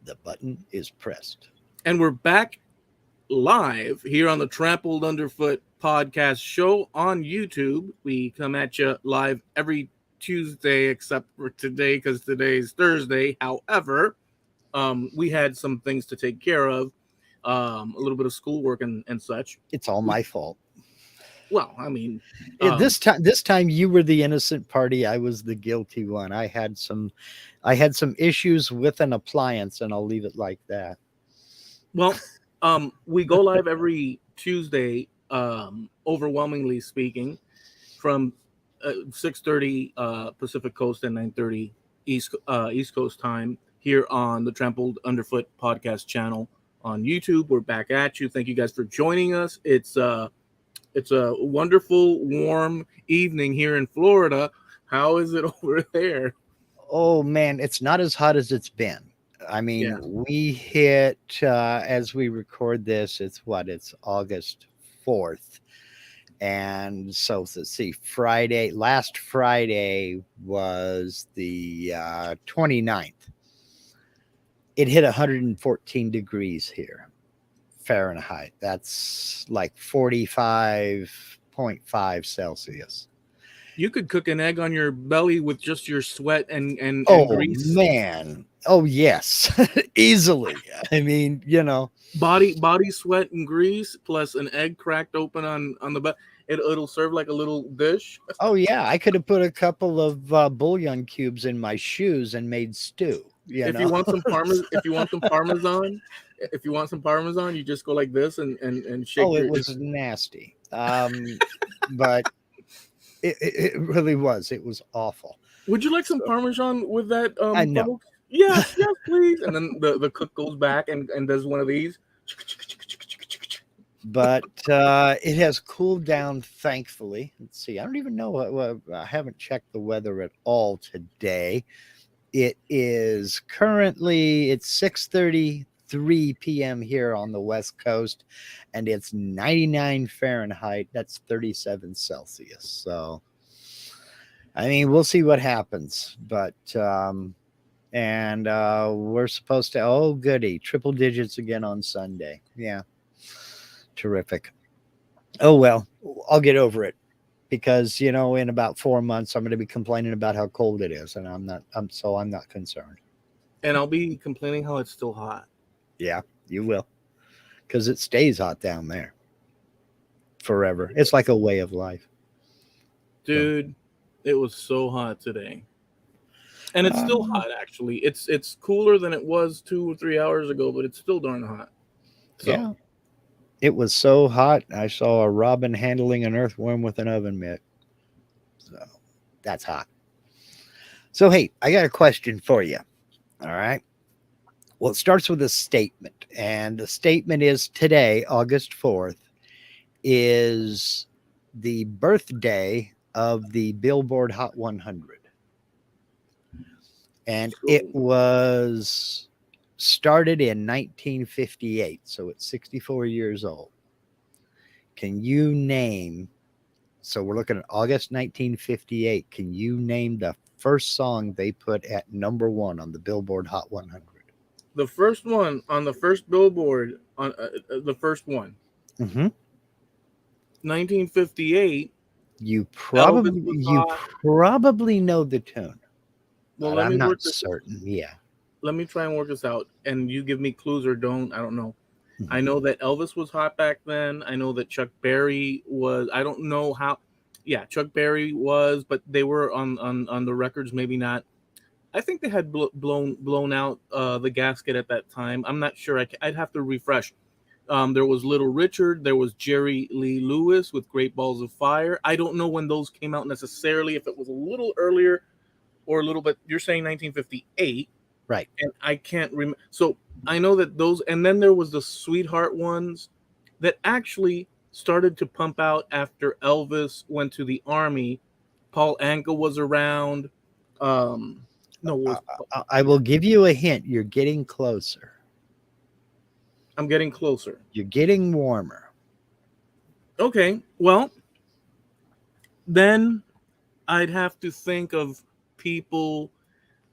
The button is pressed. And we're back live here on the Trampled Underfoot podcast show on YouTube. We come at you live every Tuesday except for today because today is Thursday. However, we had some things to take care of, a little bit of schoolwork and such. It's all my fault. Well, I mean, This time you were the innocent party. I was the guilty one. I had some issues with an appliance, and I'll leave it like that. well, we go live every Tuesday, overwhelmingly speaking, from 6:30 Pacific Coast and 9:30 East Coast time here on the Trampled Underfoot podcast channel on YouTube. We're back at you. Thank you guys for joining us. It's a wonderful, warm evening here in Florida. How is it over there? Oh man, it's not as hot as it's been. I Yeah. mean, we hit as we record this. It's August 4th, and so let's see. Last Friday was the 29th. It hit 114 degrees here Fahrenheit. That's like 45.5 Celsius. You could cook an egg on your belly with just your sweat and Oh grease. man. Oh yes. Easily. I mean, Body sweat and grease plus an egg cracked open on the butt. It'll serve like a little dish. oh yeah, I could have put a couple of bouillon cubes in my shoes and made stew. If you want some parmesan, you just go like this and shake Oh, your it was nasty. But it really was. It was awful. Would you like some parmesan with that, I know. folks? Yes, yes, please. And then the cook goes back and does one of these. But it has cooled down, thankfully. Let's see. I don't even know. I haven't checked the weather at all today. It is currently it's 6:33 p.m. here on the West Coast, and it's 99 Fahrenheit. That's 37 Celsius. So, I mean, we'll see what happens. But we're supposed to. Oh, goody! Triple digits again on Sunday. Yeah. Terrific. Oh well, I'll get over it because in about 4 months I'm going to be complaining about how cold it is, and I'm not concerned. And I'll be complaining how it's still hot. Yeah, you will, because it stays hot down there forever. It's like a way of life, Dude. It was so hot today, and it's still hot. Actually, it's cooler than it was 2 or 3 hours ago, but it's still darn hot. So. Yeah. It was so hot, I saw a robin handling an earthworm with an oven mitt. So that's hot. So, hey, I got a question for you. All right. Well, it starts with a statement. And the statement is today, August 4th, is the birthday of the Billboard Hot 100. And it was started in 1958, so it's 64 years old. Can you name, so we're looking at August 1958, can you name the first song they put at number one on the Billboard Hot 100? The first one on the first Billboard, on the first one, 1958. You probably know the tune. Well, but I'm not certain. Yeah. Let me try and work this out, and you give me clues or don't. I don't know. I know that Elvis was hot back then. I know that Chuck Berry was. I don't know how. Yeah, Chuck Berry was, but they were on the records. Maybe not. I think they had blown out the gasket at that time. I'm not sure. I'd have to refresh. There was Little Richard. There was Jerry Lee Lewis with Great Balls of Fire. I don't know when those came out necessarily. If it was a little earlier or a little bit. You're saying 1958. Right. And I can't remember. So I know that those, and then there was the Sweetheart ones that actually started to pump out after Elvis went to the army. Paul Anka was around. I will give you a hint. You're getting closer. I'm getting closer. You're getting warmer. Okay. Well, then I'd have to think of people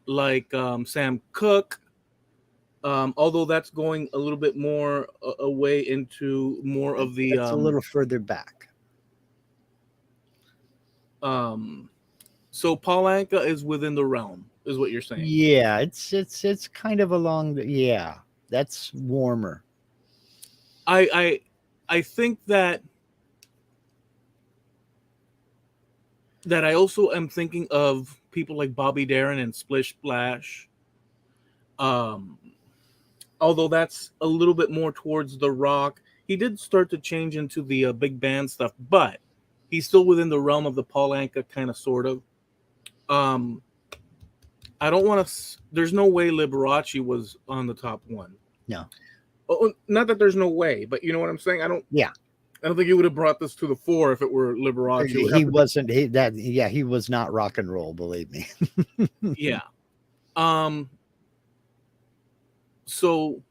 like Sam Cooke, Although that's going a little bit more away into more of the That's a little further back. um so Paul Anka is within the realm, is what you're saying. Yeah, it's kind of along the yeah. That's warmer. I think that I also am thinking of people like Bobby Darin and Splish Splash. Um, Although that's a little bit more towards the rock. He did start to change into the big band stuff, but he's still within the realm of the Paul Anka kind of sort of. Um, I don't want to. There's no way Liberace was on the top one. No. Oh, not that there's no way, but you know what I'm saying. Yeah. I don't think he would have brought this to the fore if it were Liberace. It would have He to be, wasn't he that yeah, he was not rock and roll, believe me. yeah. Um. So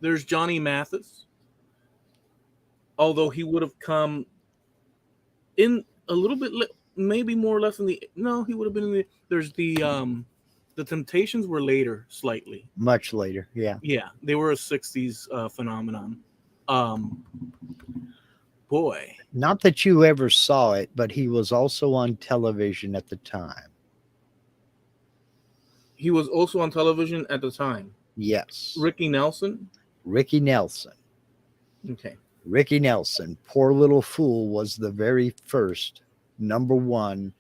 there's Johnny Mathis, although he would have come in a little bit, maybe more or less in the. No, he would have been in the. There's the Temptations were later slightly. Much later. Yeah. Yeah, they were a '60s phenomenon. Um, Boy, Not that you ever saw it, but he was also on television at the time. he was also on television at the time. Yes. Ricky Nelson. Ricky Nelson. Okay. Ricky Nelson, Poor Little Fool, was the very first number one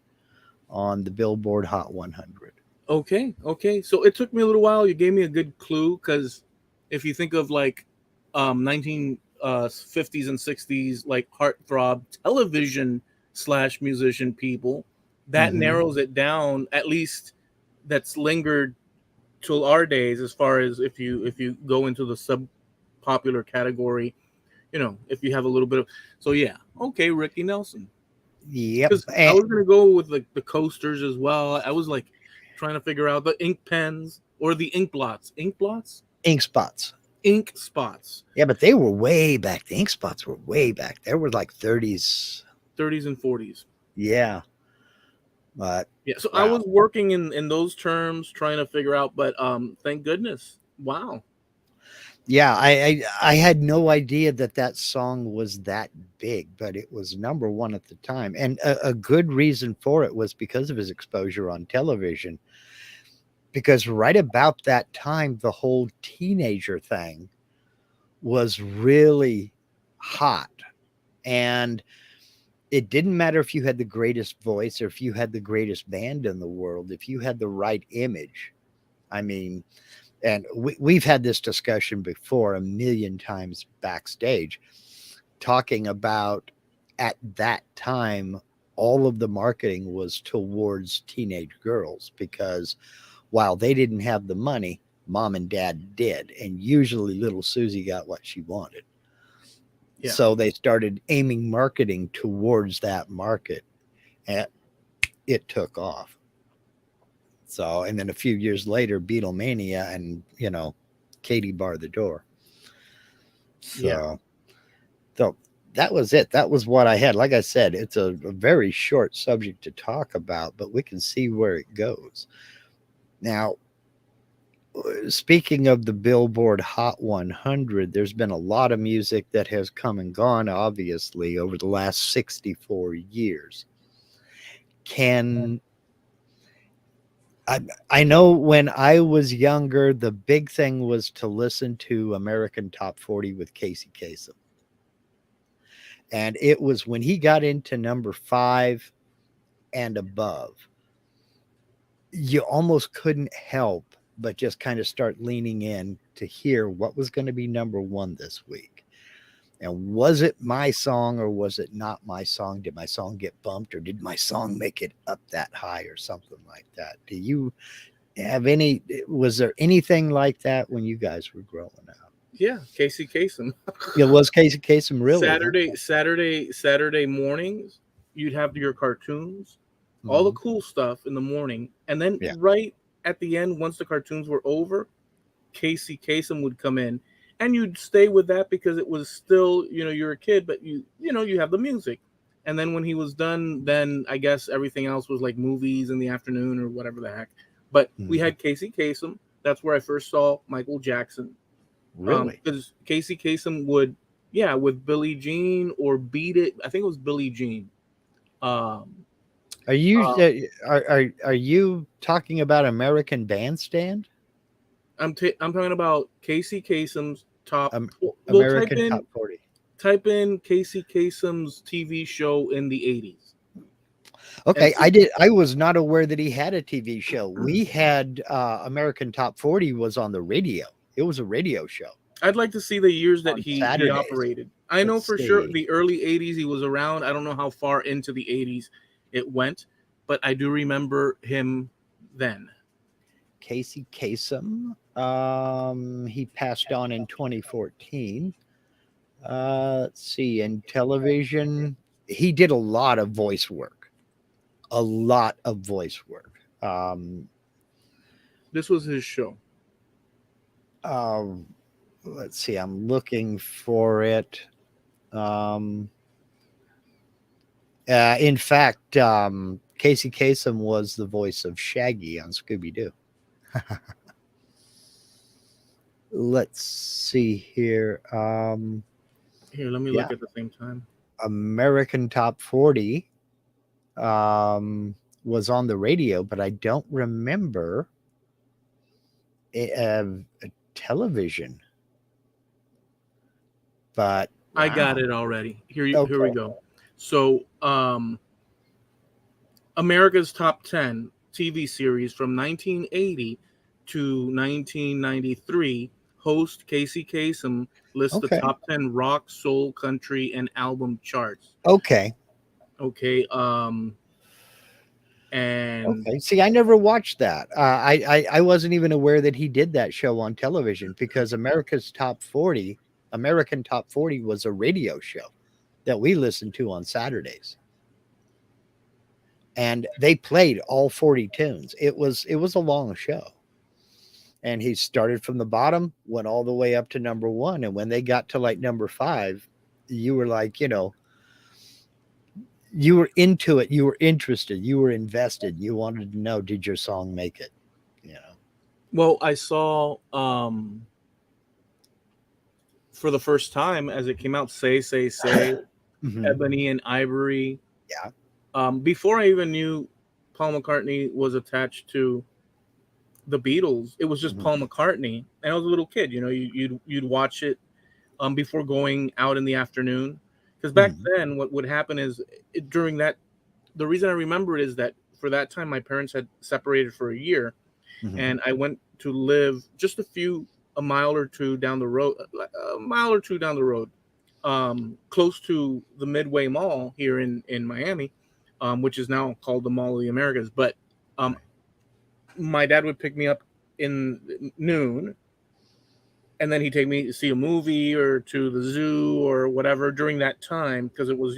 on the Billboard Hot 100. Okay. Okay. So it took me a little while. You gave me a good clue because if you think of like 1950s and 60s like heartthrob television slash musician people, that Mhm. narrows it down. At least that's lingered till our days. As far as if you go into the sub popular category, if you have a little bit of, so yeah, okay, Ricky Nelson. Yep. Because I was gonna go with like the coasters as well. I was like trying to figure out the ink pens or the ink blots, Ink spots. ink spots, Yeah, but they were way back. The ink spots were way back. They were like 30s. 30s and 40s. Yeah. But Yeah, so I wow. was working in those terms, trying to figure out, but thank goodness, wow. Yeah, I had no idea that that song was that big, but it was number one at the time, and a good reason for it was because of his exposure on television. Because right about that time, the whole teenager thing was really hot, and it didn't matter if you had the greatest voice or if you had the greatest band in the world. If you had the right image, I mean, and we've had this discussion before a million times backstage, talking about at that time all of the marketing was towards teenage girls, because while they didn't have the money, mom and dad did, and usually little Susie got what she wanted. Yeah, So they started aiming marketing towards that market, and it took off. So, and then a few years later, Beatlemania, and Katie barred the door. yeah, So, so that was it. That was what I had. Like I said, it's a very short subject to talk about, but we can see where it goes. Now, speaking of the Billboard Hot 100, there's been a lot of music that has come and gone, obviously, over the last 64 years. Can I, I know when I was younger, the big thing was to listen to American Top 40 with Casey Kasem. And it was when he got into number 5 and above, you almost couldn't help but just kind of start leaning in to hear what was going to be number 1 this week. And was it my song or was it not my song? Did my song get bumped or did my song make it up that high or something like that? Do you have any, was there anything like that when you guys were growing up? yeah. Casey Kasem. It was Casey Kasem, really? Huh? Saturday mornings, you'd have your cartoons, all the Mhm. cool stuff in the morning, and then Yeah. right at the end, once the cartoons were over, Casey Kasem would come in, and you'd stay with that because it was still, you're a kid, but you have the music. And then when he was done, then I guess everything else was like movies in the afternoon or whatever the heck. But we Mhm. had Casey Kasem. That's where I first saw Michael Jackson. Really? Because Casey Kasem would, yeah, with Billie Jean or Beat It. I think it was Billie Jean. Um, Are you uh, are you talking about American Bandstand? I'm talking about Casey Kasem's top. Um, Well, type American in Top 40. Casey Kasem's TV show in the 80s and Okay, see. I was not aware that he had a TV show. We had American Top 40 was on the radio. It was a radio show I'd like to see the years that on he Saturdays. operated. I know Let's for sure see. the early 80s he was around. I don't know how far into the 80s it went, but I do remember him then. Casey Kasem. He passed on in 2014. Let's see. In television, he did a lot of voice work. A lot of voice work. This was his show. Um, let's see. I'm looking for it. Um, in fact, Casey Kasem was the voice of Shaggy on Scooby Doo. Let's see here. Here, let me Yeah, look at the same time. American Top 40 was on the radio, but I don't remember a television. But I got wow. it already. Here we Okay. go. So, America's Top 10 TV series from 1980 to 1993. Host Casey Kasem lists the Okay. top 10 rock, soul, country, and album charts. Okay. Okay. And Okay. See, I never watched that. I wasn't even aware that he did that show on television because American Top 40 was a radio show that we listened to on Saturdays. And they played all 40 tunes. It was a long show. And he started from the bottom, went all the way up to number 1, and when they got to like number 5, you were like, you were into it, you were interested, you were invested, you wanted to know, did your song make it, you know. well, I saw for the first time as it came out, Say, Mhm. Ebony and Ivory. Yeah. Before I even knew Paul McCartney was attached to the Beatles, it was just Mhm. Paul McCartney, and I was a little kid. You know, you'd watch it before going out in the afternoon, because back Mhm. then what would happen is during that. The reason I remember it is that for that time my parents had separated for a year, Mhm. and I went to live just a mile or two down the road, close to the Midway Mall here in Miami, which is now called the Mall of the Americas. But um, Right. my dad would pick me up in noon, and then he'd take me to see a movie or to the zoo or whatever during that time because it was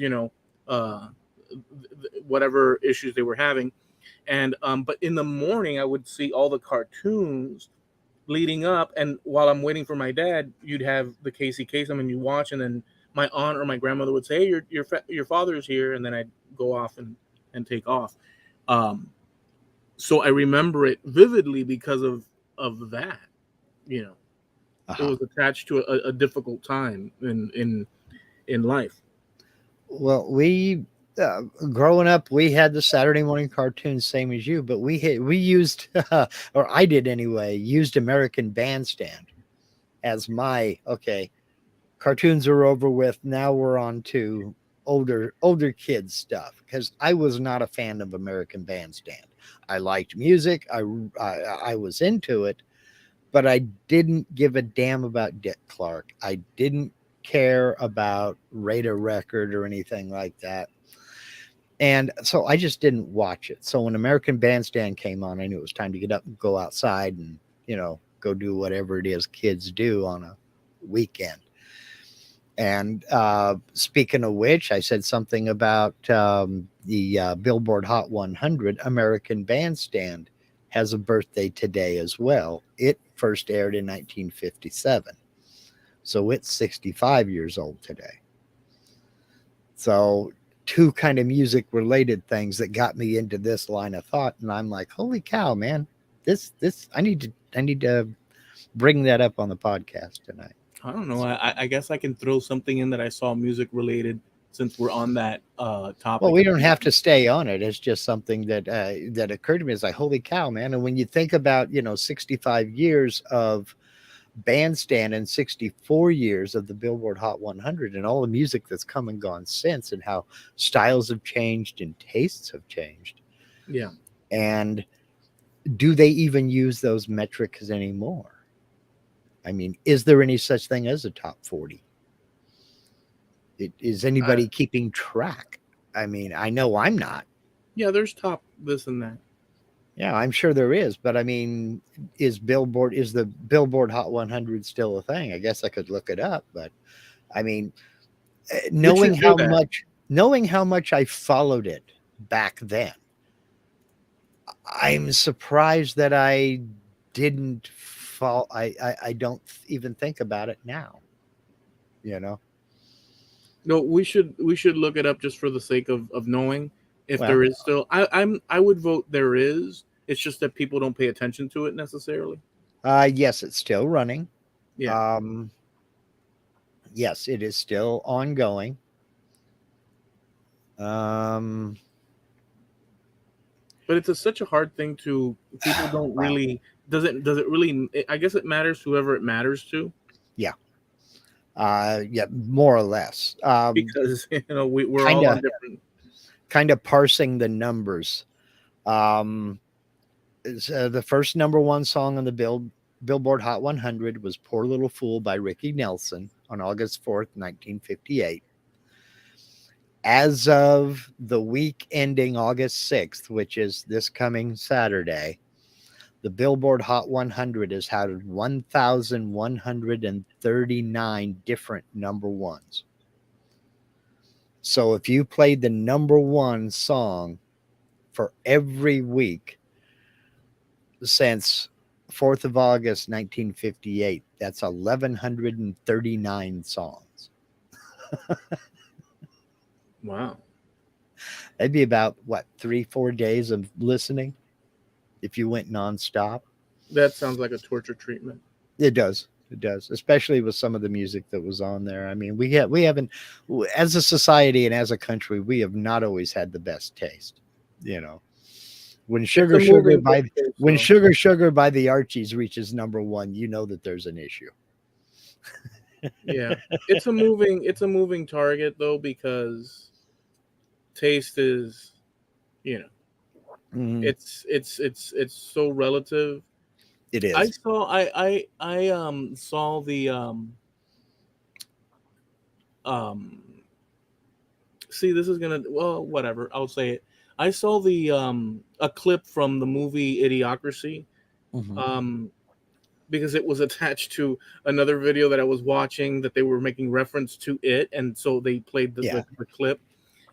whatever issues they were having. And but in the morning I would see all the cartoons leading up, and while I'm waiting for my dad, you'd have the Casey Kasem and you watch, and then my aunt or my grandmother would say, "Hey, your father's here," and then I'd go off and take off. Um, so I remember it vividly because of that. You know, it Uh-huh. was attached to a difficult time in life. Well, we growing up, we had the Saturday morning cartoons, same as you, but we used, or I did anyway, used American Bandstand as my okay. Cartoons are over with. Now we're on to older kids stuff because I was not a fan of American Bandstand. I liked music. I was into it, but I didn't give a damn about Dick Clark. I didn't care about Raider Record or anything like that. And so I just didn't watch it. So when American Bandstand came on, I knew it was time to get up and go outside and, go do whatever it is kids do on a weekend. And speaking of which, I said something about the Billboard Hot 100. American Bandstand has a birthday today as well. It first aired in 1957. So it's 65 years old today. So, two kind of music related things that got me into this line of thought. And I'm like, holy cow, man, this I need to bring that up on the podcast tonight. I don't know. I guess I can throw something in that I saw music related since we're on that Well, topic we of don't have music. to stay on it. It's just something that that occurred to me. It's like, holy cow, man! And when you think about 65 years of Bandstand and 64 years of the Billboard Hot 100 and all the music that's come and gone since, and how styles have changed and tastes have changed, Yeah. and do they even use those metrics anymore? I mean, is there any such thing as a top 40? Is I, anybody keeping track? I mean, I know I'm not. yeah, there's top this and that. Yeah, I'm sure there is, but I mean, is the Billboard Hot 100 still a thing? I guess I could look it up, but I mean, Which you should at. knowing how much I followed it back then, I'm surprised that I didn't fall. I don't even think about it now. You know, No, we should look it up just for the sake of knowing if well, there is still. I would vote there is. It's just that people don't pay attention to it necessarily. yes, it's still running. Yeah. Um, yes, it is still ongoing. Um, But it's such a hard thing to people don't wow, really does it really I guess it matters whoever it matters to yeah, yeah, more or less. because we're Kind all of, on different. kind of parsing the numbers. Um, the first number one song on the Billboard Hot 100 was "Poor Little Fool" by Ricky Nelson on August 4th, 1958. As of the week ending August 6th, which is this coming Saturday, the Billboard Hot 100 has had 1,139 different number ones. So if you played the number one song for every week since 4th of August 1958, that's 1,139 songs. Wow, That'd be about what, 3, 4 days of listening if you went nonstop. that sounds like a torture treatment. It does. It does, especially with some of the music that was on there. I mean, we haven't, as a society and as a country, we have not always had the best taste. You know, when It's a Sugar Sugar moving by goalpost, when so Sugar Sugar by the Archies reaches number one, you know that there's an issue. yeah, it's a moving target though because taste is you know Mhm. it's so relative. It I is. saw I saw the um see this is gonna well whatever I'll say it. I saw the a clip from the movie Idiocracy Mhm. um because it was attached to another video that I was watching that they were making reference to it, and so they played the Yeah. the clip,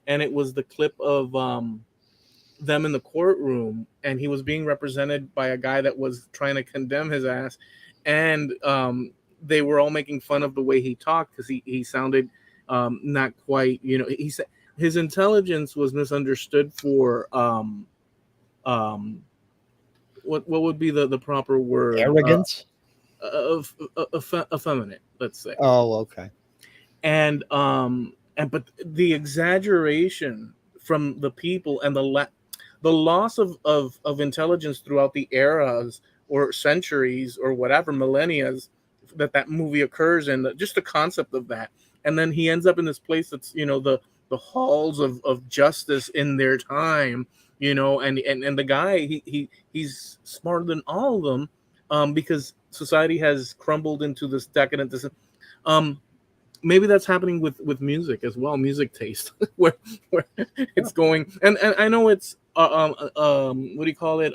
and it was the clip of them in the courtroom, and he was being represented by a guy that was trying to condemn his ass, and they were all making fun of the way he talked because he sounded not quite he said his intelligence was misunderstood for um what would be the proper word Arrogance. effeminate, let's say. Oh, okay. And but the exaggeration from the people and the loss of intelligence throughout the eras or centuries or whatever millennia that movie occurs in, just the concept of that, and then he ends up in this place that's the halls of justice in their time, and the guy he's smarter than all of them, because society has crumbled into this decadent um maybe that's happening with music as well, music taste, where it's going. And I know it's what do you call it,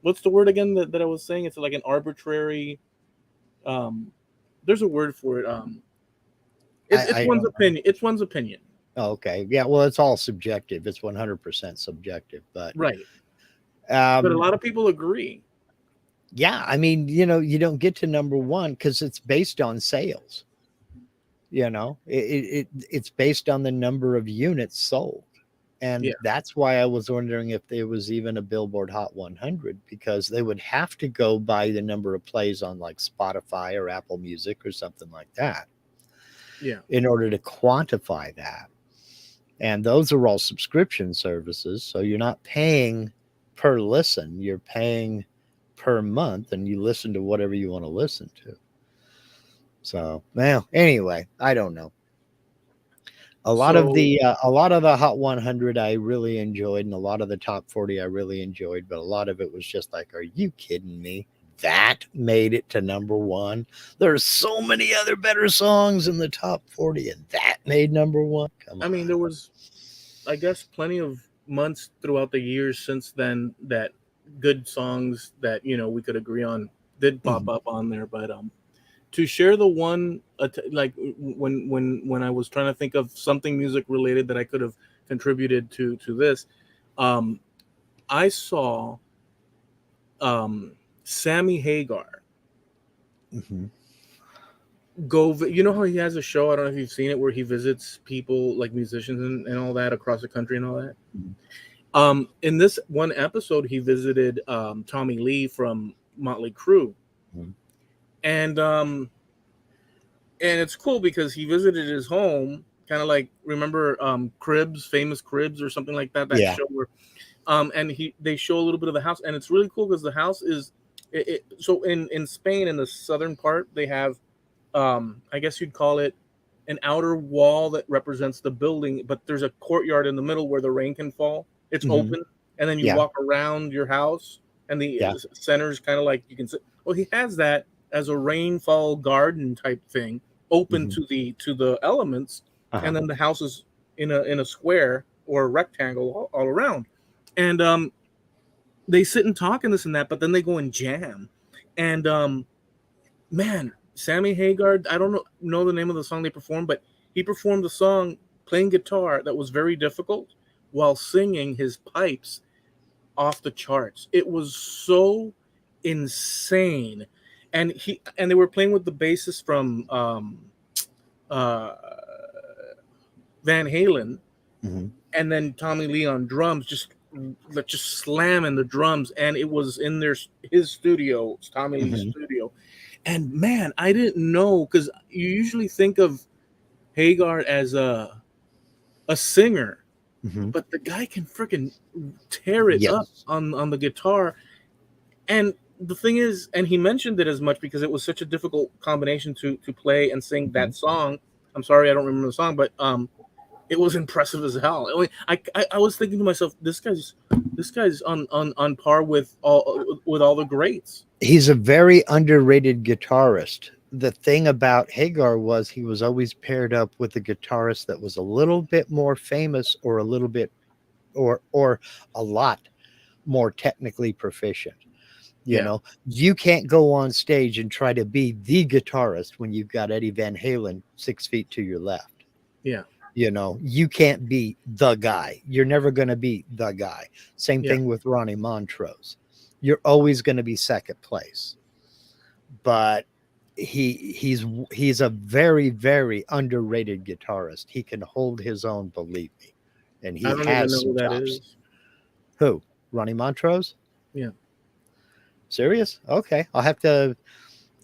what's the word again that I was saying? It's like an arbitrary, um there's a word for it. It's I one's don't. opinion. It's one's opinion. Oh, okay. Yeah. Well, it's all subjective. It's 100% subjective. But Right. But a um, lot of people agree. yeah, I mean, you don't get to number one because it's based on sales. It's based on the number of units sold. And Yeah. that's why I was wondering if there was even a Billboard Hot 100, because they would have to go by the number of plays on like Spotify or Apple Music or something like that Yeah. in order to quantify that. And those are all subscription services. So you're not paying per listen, you're paying per month, and you listen to whatever you want to listen to. So, well, anyway, I don't know. So A lot of the Hot 100 I really enjoyed, and a lot of the top 40 I really enjoyed, but a lot of it was just like, are you kidding me? That made it to number one. There's so many other better songs in the top 40, and that made number one. Come I mean, on. there was, I guess, plenty of months throughout the years since then that good songs that we could agree on did pop Mhm. up on there. But to share the one, like when I was trying to think of something music related that I could have contributed to this, um, I saw Sammy Hagar Mhm. you know how he has a show, I don't know if you've seen it, where he visits people like musicians and all that across the country and all that. Mhm. In this one episode, he visited Tommy Lee from Motley Crue, Mhm. and it's cool because he visited his home, kind of like, remember Cribs, Famous Cribs, or something like that. That Yeah. show where and they show a little bit of the house, and it's really cool because the house is so in Spain, in the southern part, they have I guess you'd call it an outer wall that represents the building, but there's a courtyard in the middle where the rain can fall. It's Mhm. open, and then you Yeah. walk around your house, and the Yeah. center's kind of like you can sit. Well, he has that as a rainfall garden type thing, open Mhm. to the elements, Uh-huh. and then the house is in a square or a rectangle all around, and they sit and talk and this and that, but then they go and jam, and man, Sammy Hagar, I don't know the name of the song they performed, but he performed the song playing guitar that was very difficult while singing his pipes off the charts. It was so insane. And they were playing with the bassist from uh, Van Halen, Mhm. and then Tommy Lee on drums, just slamming the drums, and it was in his studio, Tommy Lee's Mhm. studio. And man, I didn't know, because you usually think of Hagar as a singer, Mhm. but the guy can freaking tear it up Yes. on the guitar. And the thing is, and he mentioned it as much because it was such a difficult combination to play and sing Mhm. that song. I'm sorry, I don't remember the song, but it was impressive as hell. I mean, I was thinking to myself, this guy's on par with all the greats. He's a very underrated guitarist. The thing about Hagar was he was always paired up with a guitarist that was a little bit more famous, or a little bit, or a lot more technically proficient. You Yeah, know, you can't go on stage and try to be the guitarist when you've got Eddie Van Halen 6 feet to your left. yeah, You know, you can't be the guy. You're never going to be the guy. Same yeah. thing with Ronnie Montrose. You're always going to be second place. But he's a very, very underrated guitarist. He can hold his own, believe me, and I he don't even has know some who that chops. is. Who? Ronnie Montrose? Yeah. Serious? Okay, I'll have to.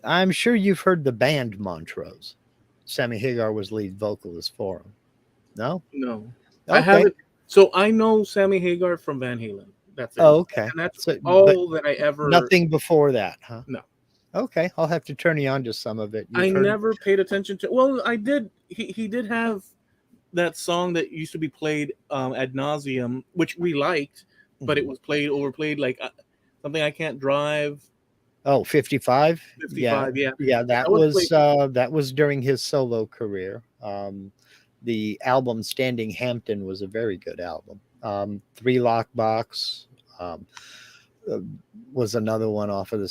I'm sure you've heard the band Montrose. Sammy Hagar was lead vocalist for him. No? No, I Okay. haven't. So I know Sammy Hagar from Van Halen. That's it, Oh, okay. and that's So, but all that I ever. nothing before that, huh? No, Okay, I'll have to turn you on to some of it. I You've heard. never paid attention to. Well, I did. He did have that song that used to be played ad nauseum, which we liked, but it Mhm. was played overplayed, like something I can't drive. Oh, 55? Yeah. 55. Yeah, Yeah, that was played. that was during his solo career. The album Standing Hampton was a very good album. Three Lockbox um, uh, was another one off of the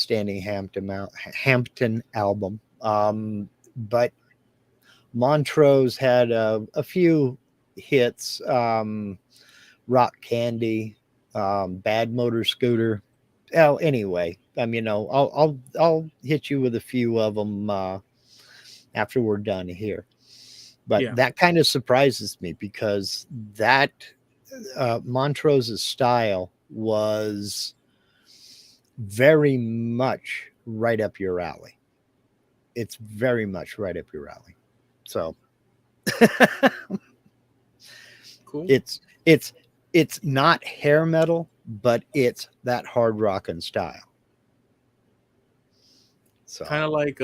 Hampton album. But Montrose had a few hits. Rock Candy, Bad Motor Scooter. Oh, anyway, I'll hit you with a few of them after we're done here. But Yeah, that kind of surprises me because that Montrose's style was very much right up your alley. It's very much right up your alley. So Cool. it's it's not hair metal, but it's that hard rockin' style. Kind So of like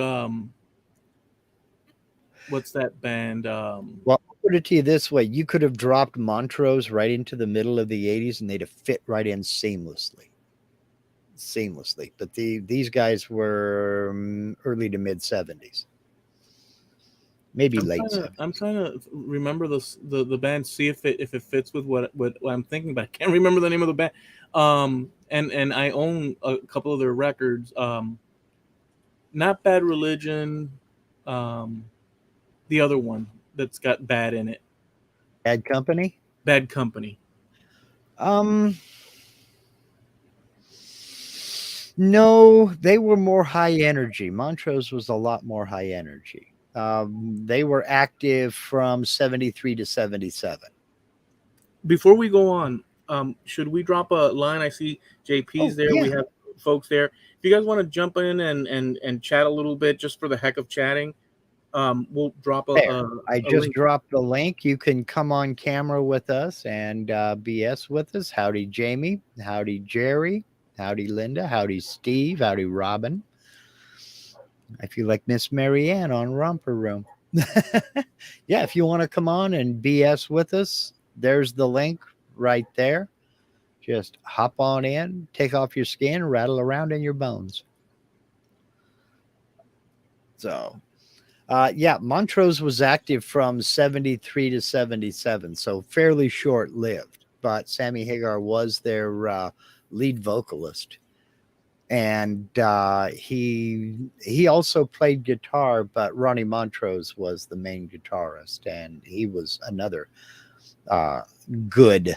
what's that band? well, I'll put it to you this way: you could have dropped Montrose right into the middle of the '80s, and they'd have fit right in seamlessly, seamlessly. But these guys were early to mid '70s, maybe late I'm '70s. trying to remember the band, see if it fits with what I'm thinking, but I can't remember the name of the band. And I own a couple of their records. Not Bad Religion. Um, the other one that's got bad in it. Bad Company. Bad Company. Um, no, they were more high energy. Montrose was a lot more high energy. They were active from '73 to '77. Before we go on, should we drop a line? I see JP's Oh there. We yeah, have folks there. If you guys want to jump in and chat a little bit, just for the heck of chatting, we'll drop there. I a just link. dropped the link. You can come on camera with us and BS with us. Howdy, Jamie. Howdy, Jerry. Howdy, Linda. Howdy, Steve. Howdy, Robin. I feel like Miss Marianne on Romper Room. Yeah, if you want to come on and BS with us, there's the link right there. Just hop on in, take off your skin, rattle around in your bones. So, yeah, Montrose was active from '73 to '77, so fairly short lived. But Sammy Hagar was their lead vocalist. And he also played guitar, but Ronnie Montrose was the main guitarist, and he was another uh, good,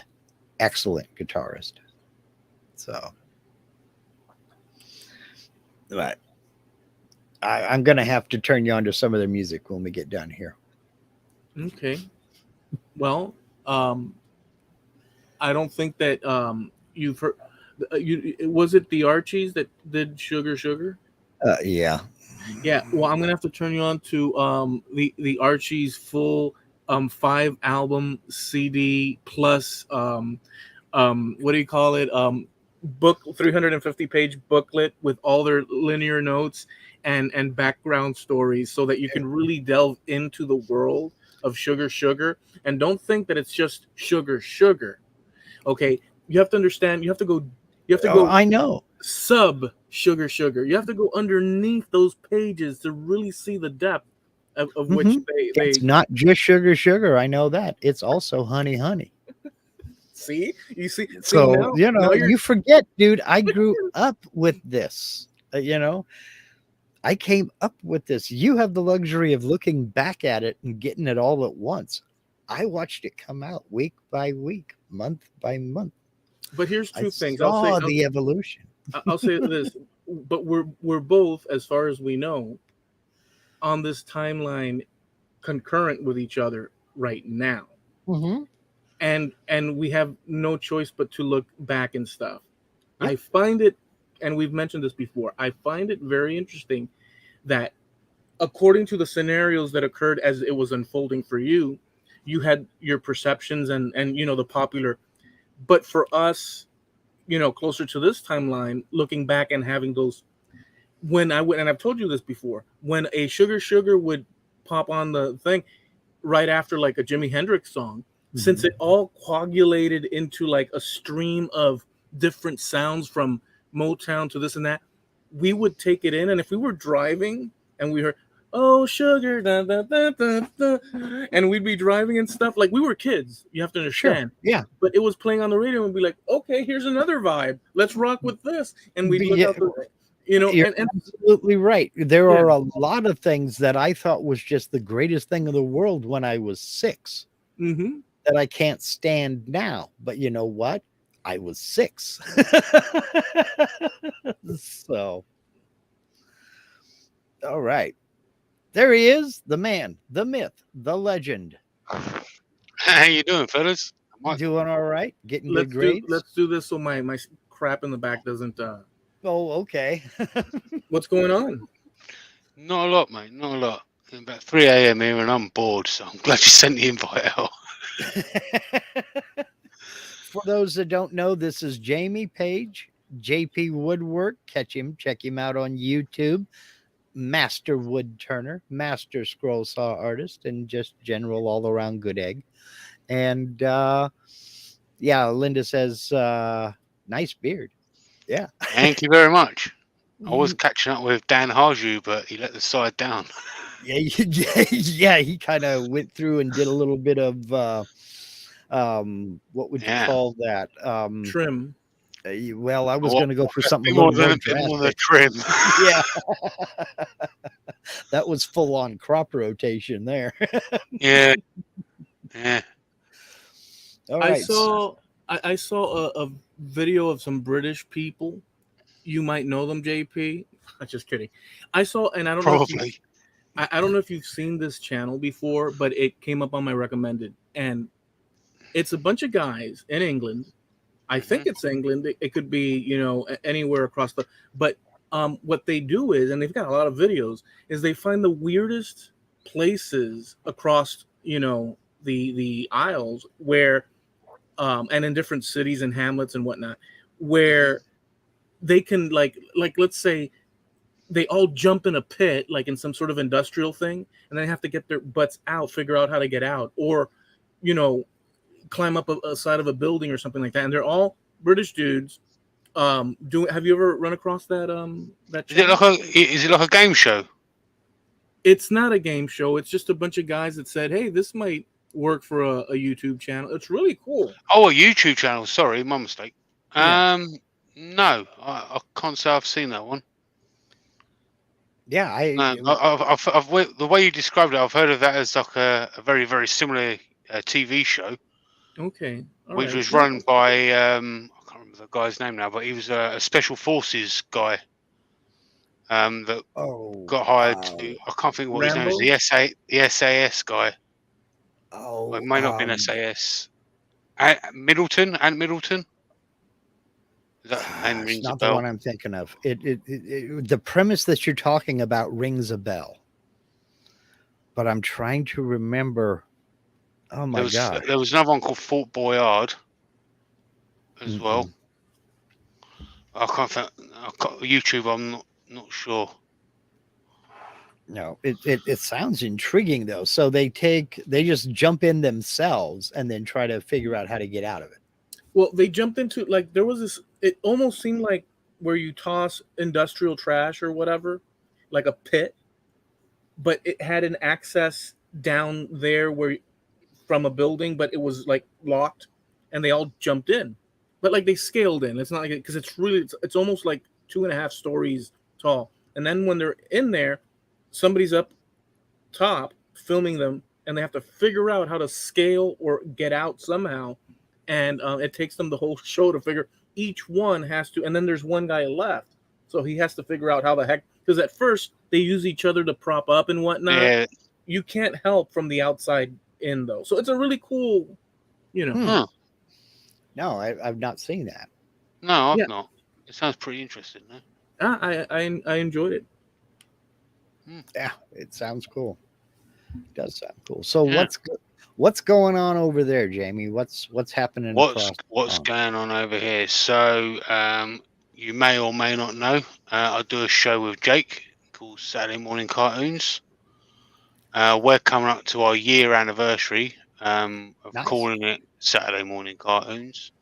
excellent guitarist. So, but I'm gonna have to turn you on to some of their music when we get done here. Okay. Well, um, I don't think that you've heard. You was it the Archies that did Sugar Sugar? Yeah, Yeah. Well, I'm gonna have to turn you on to the Archies full 5 album CD plus what do you call it, book 350-page booklet with all their linear notes and background stories, so that you can really delve into the world of Sugar Sugar. And don't think that it's just Sugar Sugar. Okay, you have to understand. You have to oh, go I know. sub Sugar Sugar. You have to go underneath those pages to really see the depth of which Hmm. they It's not just sugar, sugar. I know that. It's also honey, honey. see. You see So now, now you're you forget, dude. I grew up with this. I came up with this. You have the luxury of looking back at it and getting it all at once. I watched it come out week by week, month by month. but here's I two things I'll say. saw the evolution. I'll say this, but we're both, as far as we know, on this timeline concurrent with each other right now, Hmm. and we have no choice but to look back and stuff. Yep. I find it, and we've mentioned this before. I find it very interesting that according to the scenarios that occurred as it was unfolding for you, you had your perceptions and the popular, but for us, closer to this timeline, looking back and having those, when I would, and I've told you this before, when a Sugar Sugar would pop on the thing right after like a Jimi Hendrix song, since Mhm. it all coagulated into like a stream of different sounds from Motown to this and that, we would take it in. And if we were driving and we heard, "Oh, sugar," da, da, da, da, da, and we'd be driving and stuff, like we were kids, you have to Sure. understand. Yeah. But it was playing on the radio and we'd be like, okay, here's another vibe. Let's rock with this. And we'd look Yeah, out the, you're and absolutely right. There yeah. are a lot of things that I thought was just the greatest thing in the world when I was 6 Hmm. that I can't stand now. But you know what? I was 6. So, all right. There he is, the man, the myth, the legend. How you doing, fellas? Michael. Doing all right? Getting good grades? let's do this so my crap in the back doesn't. Oh, okay. What's going on? Not a lot, mate. Not a lot. It's about 3 a.m. here, and I'm bored, so I'm glad you sent the invite out. For those that don't know, this is Jamie Page, JP Woodwork. Catch him, check him out on YouTube. Master wood turner, master scroll saw artist, and just general all around good egg. And yeah, Linda says, nice beard. Yeah. Thank you very much. I was catching up with Dan Harju, but he let the side down. Yeah, yeah, he kind of went through and did a little bit of what would you Yeah. call that? Trim. Well, I was Well, going to go for something a more little than more a bit more than a drastic. trim. Yeah, that was full on crop rotation there. Yeah. Yeah. All I right, saw I saw a video of some British people. You might know them, JP. Just kidding. I saw, and I don't know if you, Probably. I don't know if you've seen this channel before, but it came up on my recommended, and it's a bunch of guys in England. I think it's England. It could be, anywhere across the. But what they do is, and they've got a lot of videos, is they find the weirdest places across, the Isles where, and in different cities and hamlets and whatnot, where they can like let's say they all jump in a pit, like in some sort of industrial thing, and they have to get their butts out, figure out how to get out, or, you know, climb up a side of a building or something like that. And they're all British dudes. Have you ever run across that Is it channel? like a game show? It's not a game show. It's just a bunch of guys that said, "Hey, this might work for a YouTube channel." It's really cool. Oh, a YouTube channel. Sorry, my mistake. Yeah. No, I can't say I've seen that one. yeah, The way you described it, I've heard of that as like a very, very similar TV show, Okay. All which right. was run by I can't remember the guy's name now, but he was a special forces guy. That got hired to. I can't think what his name is. Rambo? The SAS guy. Well, it may not have been SAS. Ant Middleton. That name it's rings a not the bell. one I'm thinking of. The premise that you're talking about rings a bell, but I'm trying to remember. Oh my god! There was another one called Fort Boyard as well. I can't think. YouTube. I'm not sure. No, it sounds intriguing though. So they just jump in themselves and then try to figure out how to get out of it. Well, they jumped into, like, there was this, it almost seemed like where you toss industrial trash or whatever, like a pit, but it had an access down there where from a building, but it was like locked, and they all jumped in. But like they scaled in. It's not like it, because it's almost like 2.5 stories tall. And then when they're in there, somebody's up top filming them, and they have to figure out how to scale or get out somehow. And it takes them the whole show to figure. Each one has to, and then there's one guy left, so he has to figure out how the heck. Because at first they use each other to prop up and whatnot. Yeah. You can't help from the outside in though, so it's a really cool, Huh. No, I've not seen that. No, I've not. It sounds pretty interesting, though. I enjoyed it. Yeah, it sounds cool. It does sound cool. So what's going on over there, Jamie? What's happening? What's going on over here? So you may or may not know, I do a show with Jake called Saturday Morning Cartoons. We're coming up to our year anniversary of calling it Saturday Morning Cartoons.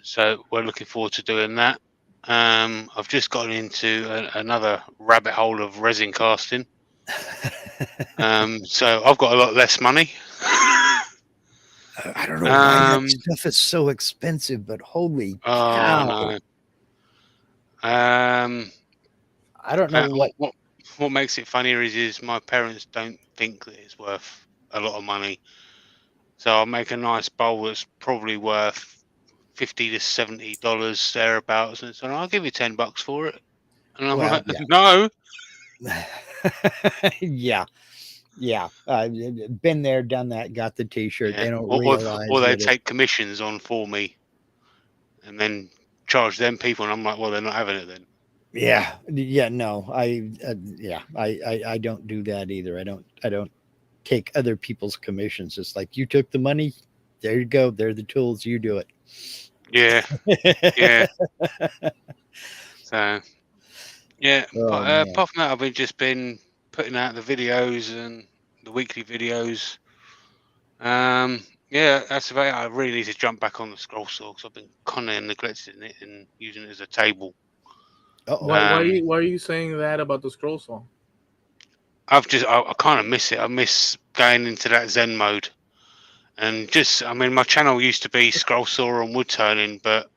So we're looking forward to doing that. I've just gotten into another rabbit hole of resin casting. So I've got a lot less money. I don't know why that stuff is so expensive, but holy cow! I don't know what makes it funnier is my parents don't think that it's worth a lot of money. So I'll make a nice bowl that's probably worth $50 to $70 thereabouts, and so I'll give you $10 for it. And I'm like, no. Yeah. Yeah, been there, done that, got the T-shirt. Yeah, They don't realize or they that it. take commissions on for me and then charge them people, and I'm like, well, they're not having it then. Yeah, yeah, no, yeah, I don't do that either. I don't take other people's commissions. It's like you took the money, there you go. They're the tools. You do Yeah, yeah. it. So yeah, but Oh man, apart from that, I've just been putting out the videos and the weekly videos. Yeah, that's about it. I really need to jump back on the scroll saw because I've been kind of neglecting it and using it as a table. oh, Why are you saying that about the scroll saw? I kind of miss it. I miss going into that Zen mode. And just, I mean, my channel used to be scroll saw and wood turning, but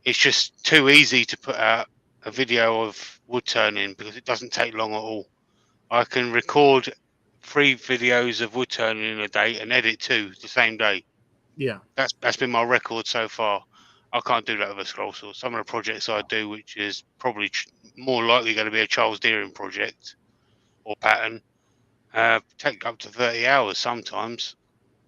it's just too easy to put out a video of wood turning because it doesn't take long at all. I can record 3 videos of wood turning in a day and edit 2 the same day. Yeah. That's been my record so far. I can't do that with a scroll saw. Some of the projects I do, which is probably more likely going to be a Charles Deering project or pattern, take up to 30 hours sometimes.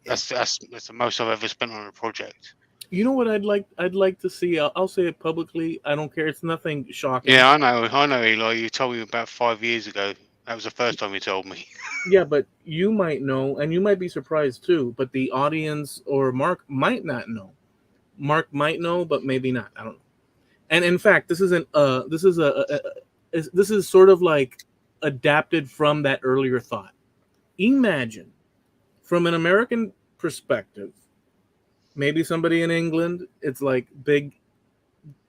yeah. That's the most I've ever spent on a project. You know what I'd like to see. I'll say it publicly. I don't care. It's nothing shocking. Yeah, I know, Eli. You told me about 5 years ago. That was the first time you told me. Yeah, but you might know, and you might be surprised too. But the audience or Mark might not know. Mark might know, but maybe not. I don't know. And in fact, this isn't. This is this is sort of like adapted from that earlier thought. Imagine, from an American perspective, maybe somebody in England, it's like big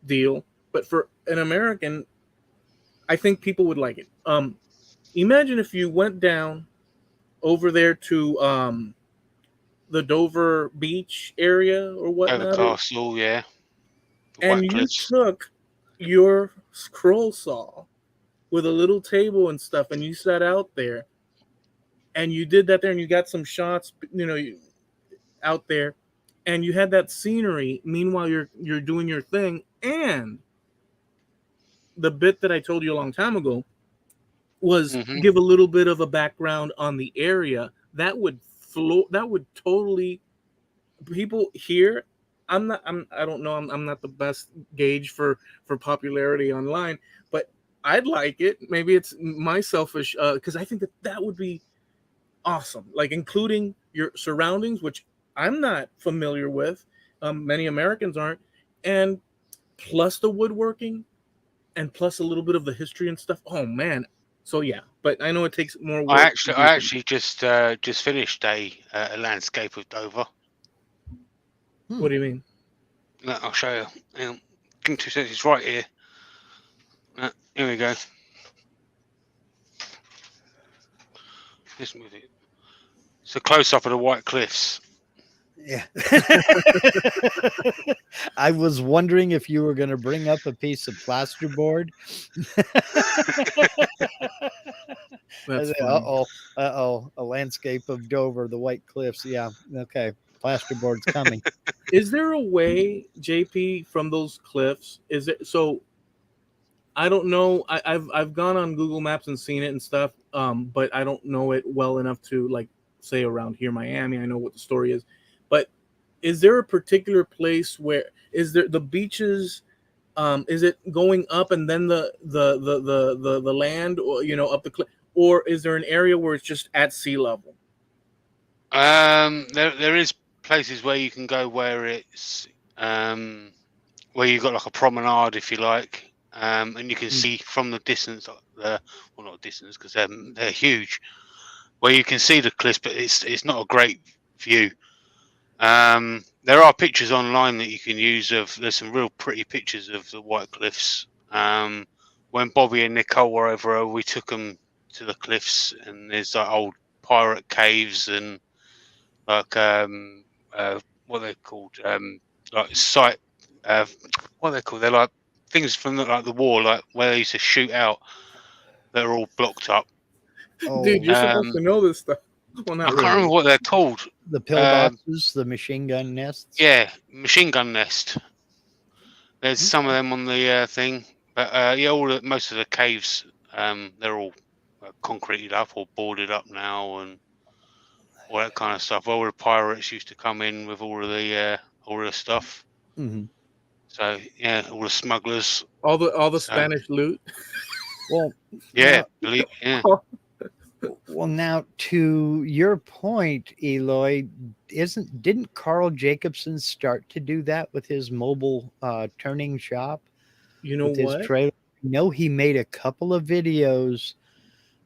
deal, but for an American, I think people would like it. Imagine if you went down over there to the Dover Beach area or Over whatnot, Castle, yeah. The and White you Cliffs. took your scroll saw with a little table and stuff, and you sat out there, and you did that there, and you got some shots, out there, and you had that scenery. Meanwhile, you're doing your thing, and the bit that I told you a long time ago was Hmm. give a little bit of a background on the area. That would flow. That would totally people here. I don't know. I'm not the best gauge for popularity online, but I'd like it. Maybe it's my selfish because I think that would be awesome. Like including your surroundings, which I'm not familiar with. Many Americans aren't, and plus the woodworking and plus a little bit of the history and stuff. Oh man. So yeah, but I know it takes more work to I do things. actually just finished a landscape of Dover. What do you mean? Look, I'll show you. Hang on. Give me 2 seconds. It's right here. Here we go. Let's move it. It's a close up of the White Cliffs. Yeah. I was wondering if you were going to bring up a piece of plasterboard. That's Uh funny. oh, a landscape of Dover, the White Cliffs. Yeah, okay, plasterboard's coming. Is there a way, JP, from those cliffs? Is it so? I don't know. I've gone on Google Maps and seen it and stuff, but I don't know it well enough to like say around here, Miami. I know what the story is, but is there a particular place where is there the beaches? Is it going up and then the land, or up the cliff, or is there an area where it's just at sea level? There is places where you can go where it's where you've got like a promenade, if you like, and you can Mm. see from the distance, well, not distance because they're huge, where you can see the cliffs, but it's not a great view. There are pictures online that you can use of. There's some real pretty pictures of the White Cliffs. When Bobby and Nicole were over, we took them to the cliffs, and there's like old pirate caves and like what they're called, like site, what they're called. They're like things from the war, like where they used to shoot out. They're all blocked up. Dude, Oh, you're supposed to know this stuff. Well, I not can't remember really. what they're called. the Um, pillboxes, the machine gun nests. yeah, machine gun nest. There's some of Okay. them on the thing, but yeah, most of the caves, they're all concreted up or boarded up now, and all that kind of stuff. All the pirates used to come in with all of the stuff. Mhm. So yeah, all the smugglers. All the So Spanish loot. Well, yeah, now, well, now to your point, Eloy, didn't Carl Jacobson start to do that with his mobile turning shop You know with his what? trailer? No, he made a couple of videos.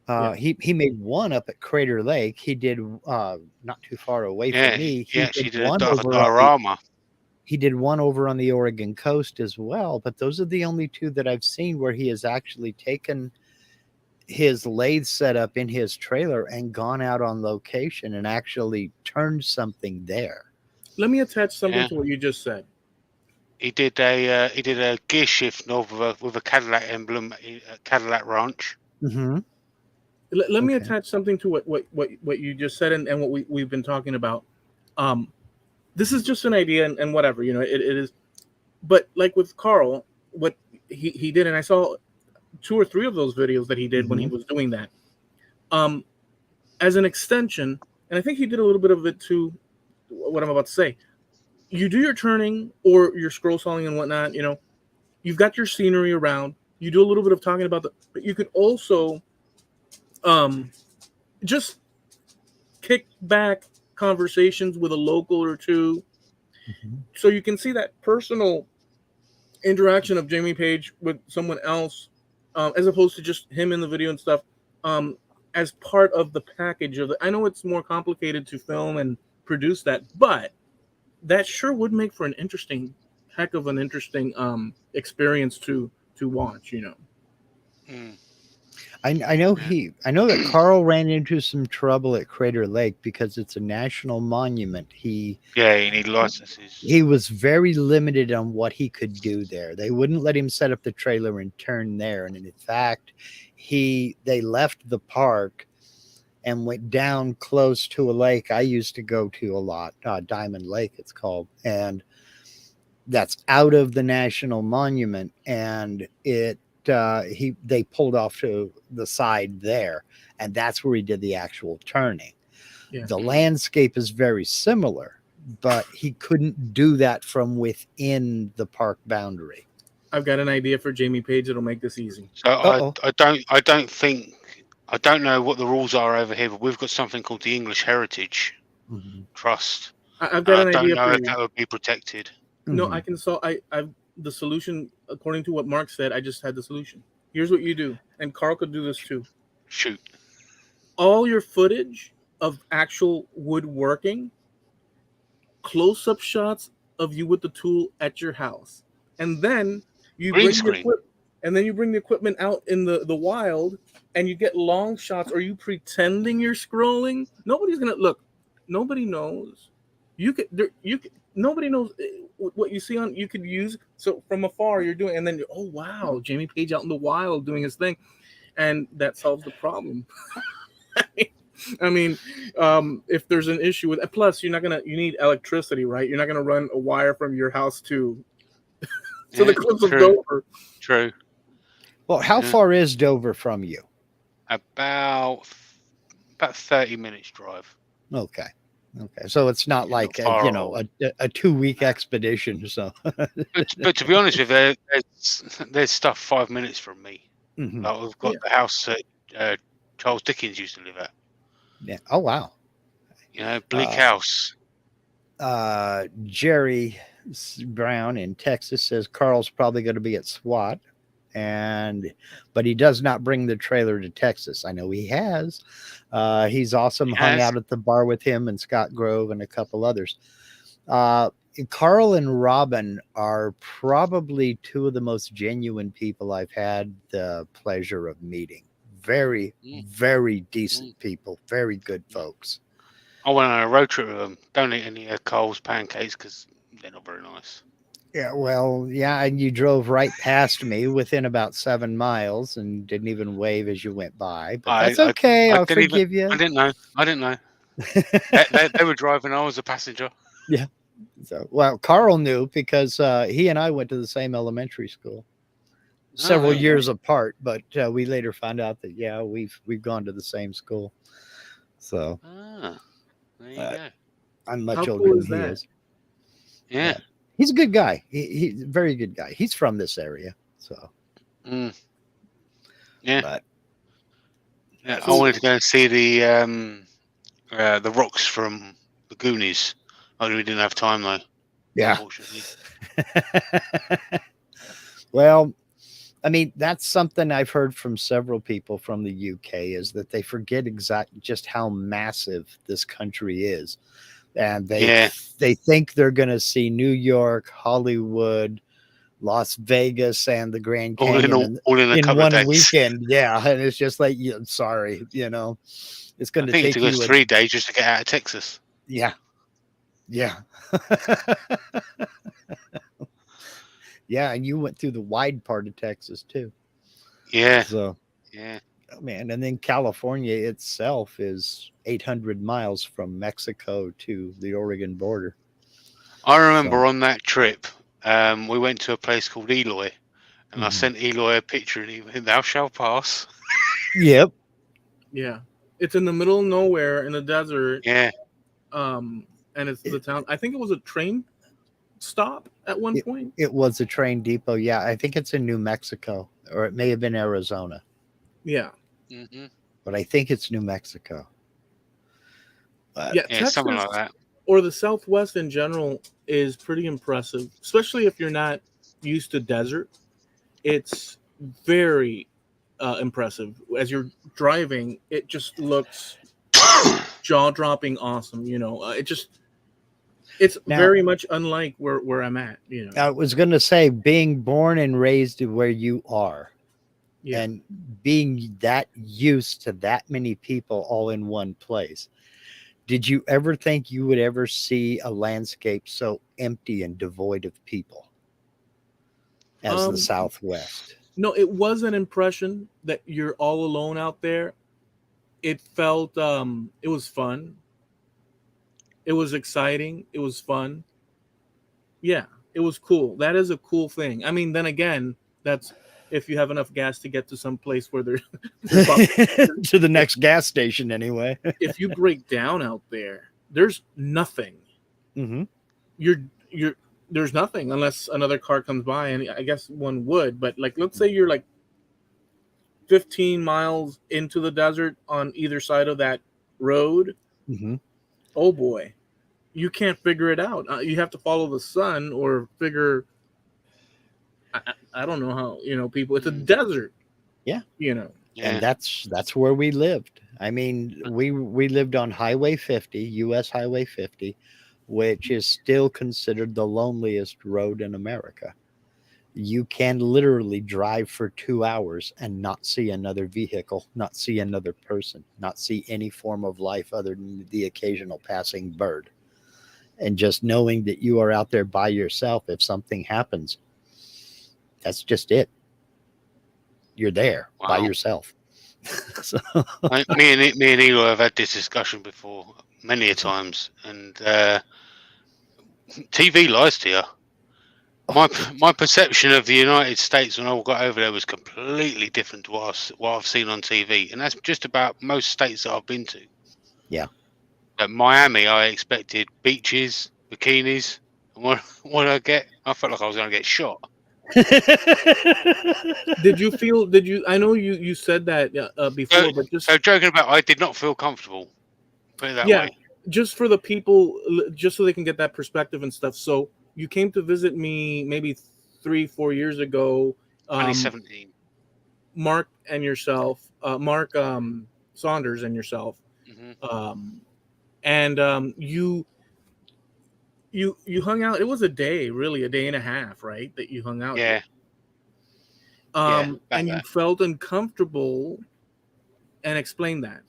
Yeah. He made one up at Crater Lake. He did not too far away from yeah, me. he He actually did did one a over on the diorama. he did one over on the Oregon coast as well. But those are the only two that I've seen where he has actually taken his lathe setup in his trailer and gone out on location and actually turned something there. Let me attach something Yeah. to what you just said. He did a gear shift with a Cadillac emblem at Cadillac Ranch. Mm-hmm. Let me Okay. attach something to what you just said and what we've been talking about. This is just an idea and whatever, you know, it is. But like with Carl, what he did, and I saw 2 or 3 of those videos that he did when he Mhm. was doing that. As an extension, and I think he did a little bit of it too. What I'm about to say, you do your turning or your scroll sawing and whatnot. You know, you've got your scenery around. You do a little bit of talking about but you could also just kick back conversations with a local or two, Mhm. so you can see that personal interaction of Jamie Page with someone else, as opposed to just him in the video and stuff. As part of the package of it, I know it's more complicated to film and produce that, but that sure would make for an interesting, heck of an interesting experience to watch. You know. Mm. I know I know that Carl ran into some trouble at Crater Lake because it's a national monument. Yeah, you need licenses. He was very limited on what he could do there. They wouldn't let him set up the trailer and turn there. And in fact, they left the park and went down close to a lake I used to go to a lot, Diamond Lake, it's called, and that's out of the national monument. And they pulled off to the side there, and that's where he did the actual turning. Yeah. The landscape is very similar, but he couldn't do that from within the park boundary. I've got an idea for Jamie Page that'll make this easy. So Uh-oh. I don't know what the rules are over here, but we've got something called the English Heritage Mhm. Trust. I've And got I an don't idea know for if you. that would be protected. No, Mhm. I can solve. I the solution according to what Mark said. I just had the solution. Here's what you do, and Carl could do this too. Shoot. All your footage of actual woodworking, close-up shots of you with the tool at your house, and then you Green bring the screen. equipment out in the wild, and you get long shots. Are you pretending you're scrolling? Nobody's gonna look. Nobody knows. Nobody knows what you see on. You could use so from afar. You're doing, and then oh wow, Jamie Page out in the wild doing his thing, and that solves the problem. I mean, if there's an issue with, plus you need electricity, right? You're not gonna run a wire from your house to the Yeah, cliffs of true. Dover. True. Well, how Yeah. far is Dover from you? About 30 minutes drive. Okay. So it's not Yeah, like not far at all. a 2-week expedition. So But to be honest with you, there's stuff 5 minutes from me. Mhm. Like we've got the house that Charles Dickens used to live at. Yeah. Oh wow. You know, Bleak House. Jerry Brown in Texas says Carl's probably going to be at SWAT, but he does not bring the trailer to Texas. I know he has. He's awesome. Hung out at the bar with him and Scott Grove and a couple others. Carl and Robin are probably two of the most genuine people I've had the pleasure of meeting. Very, very decent people. Very good folks. I went on a road trip with them. Don't eat any of Cole's pancakes because they're not very nice. Yeah, well, yeah, and you drove right past me within about 7 miles and didn't even wave as you went by. But that's okay. I'll forgive you. I didn't know. they were driving. I was a passenger. Yeah. So, well, Carl knew because he and I went to the same elementary school. several there you go. years apart, but we later found out that yeah, we've gone to the same school. So Ah, there you uh, go. I'm much How older cool than is he that? is. Yeah. He's a good guy. He's a very good guy. He's from this area. So, Mm, yeah. but Yeah. I that's wanted to go and see the rocks from the Goonies. Only we didn't have time though, yeah. unfortunately. Well, I mean, that's something I've heard from several people from the UK is that they forget just how massive this country is, and Yeah. they think they're going to see New York, Hollywood, Las Vegas, and the Grand Canyon All in a in couple of one days. weekend. Yeah, and it's just like, yeah, sorry, it's going I to think it take took us you. 3 days just to get out of Texas. Yeah, yeah, yeah, and you went through the wide part of Texas too. Yeah. So, Yeah. oh man, and then California itself is 800 miles from Mexico to the Oregon border. I remember So, on that trip, we went to a place called Eloy, and I mhm. sent Eloy a picture, and he went, "Thou shalt pass." Yep, Yeah, it's in the middle of nowhere in the desert. Yeah. And it's the town. I think it was a train stop at one it, point. it was a train depot. Yeah, I think it's in New Mexico, or it may have been Arizona, Yeah, Hmm. but I think it's New Mexico. But yeah. Yeah, something Texas like that. or the Southwest in general is pretty impressive, especially if you're not used to desert. It's very impressive. As you're driving, it just looks jaw dropping awesome. It's now, very much unlike where I'm at. I was going to say, being born and raised where you are, Yeah. and being that used to that many people all in one place. Did you ever think you would ever see a landscape so empty and devoid of people as the Um, Southwest? no, it was an impression that you're all alone out there. It felt it was fun. It was exciting. It was fun. Yeah, it was cool. That is a cool thing. I mean, then again, that's if you have enough gas to get to some place where there's To the if next gas station, anyway. if you break down out there, there's nothing. Hmm. You're there's nothing unless another car comes by, and I guess one would. But like, let's say you're like 15 miles into the desert on either side of that road. Hmm. Oh boy, you can't figure it out. You have to follow the sun or figure. I don't know how people. It's a desert. Yeah. And Yeah. that's where we lived. I mean, we lived on Highway 50, US Highway 50, which is still considered the loneliest road in America. You can literally drive for 2 hours and not see another vehicle, not see another person, not see any form of life other than the occasional passing bird. And just knowing that you are out there by yourself, if something happens, that's just it. You're there by Wow. yourself. So, Me and Eloy have had this discussion before many a times, and TV lies to you. My perception of the United States when I got over there was completely different to what I've seen on TV, and that's just about most states that I've been to. yeah. At Miami, I expected beaches, bikinis, and what I get, I felt like I was going to get shot. Did you feel? Did you? I know you said that before, but So joking about, I did not feel comfortable. Put it that yeah, way. just for the people, just so they can get that perspective and stuff. So you came to visit me maybe 3-4 years ago. 2017. Mark and yourself, Mark Saunders and yourself, Hmm. and you hung out. It was a day, really, a day and a half, right? That you hung out Yeah. here. Yeah. About And you that. felt uncomfortable, and explain that.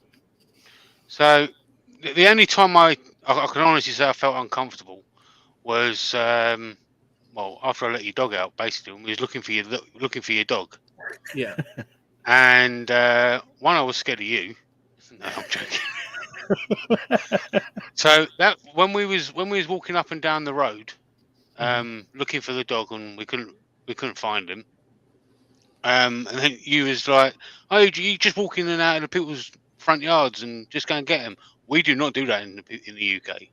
So the only time I can honestly say I felt uncomfortable was well, after I let your dog out, basically, when we was looking for your dog, Yeah. and one, I was scared of you. No, I'm joking. So that when we was walking up and down the road, looking for the dog, and we couldn't find him. And then you was like, oh, you just walk in and out of the people's front yards and just go and get them. We do not do that in the UK.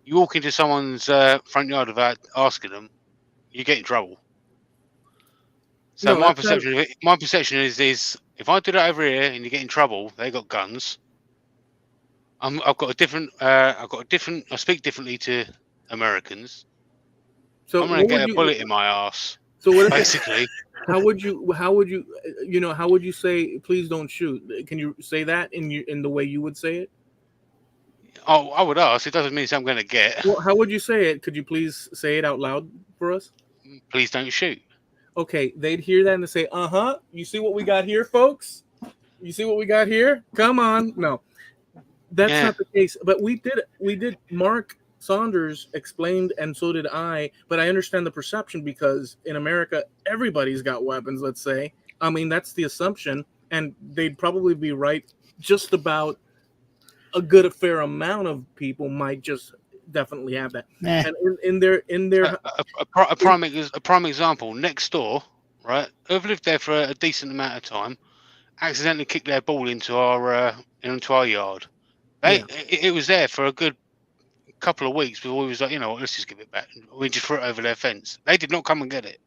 You walk into someone's front yard without asking them, you get in trouble. So No, that's not. my perception is if I do that over here and you get in trouble, they got guns. I've got a different. I speak differently to Americans. So I'm gonna what get would a you? bullet in my ass, So what if? basically. How would you? How would you? How would you say? Please don't shoot. Can you say that in the way you would say it? Oh, I would ask. It doesn't mean I'm gonna get. Well, how would you say it? Could you please say it out loud for us? Please don't shoot. Okay, they'd hear that and they say, "Uh-huh. You see what we got here, folks? You see what we got here? Come on." No, that's Yeah, not the case. But we did. Mark Saunders explained, and so did I. But I understand the perception because in America, everybody's got weapons. Let's say. I mean, that's the assumption, and they'd probably be right. Just about a fair amount of people might just definitely have that. Eh, And in their a prime example. Next door, right? Who've lived there for a decent amount of time, accidentally kicked their ball into our yard. yeah. It was there for a good couple of weeks before we was like, you know what, let's just give it back. We just threw it over their fence. They did not come and get it.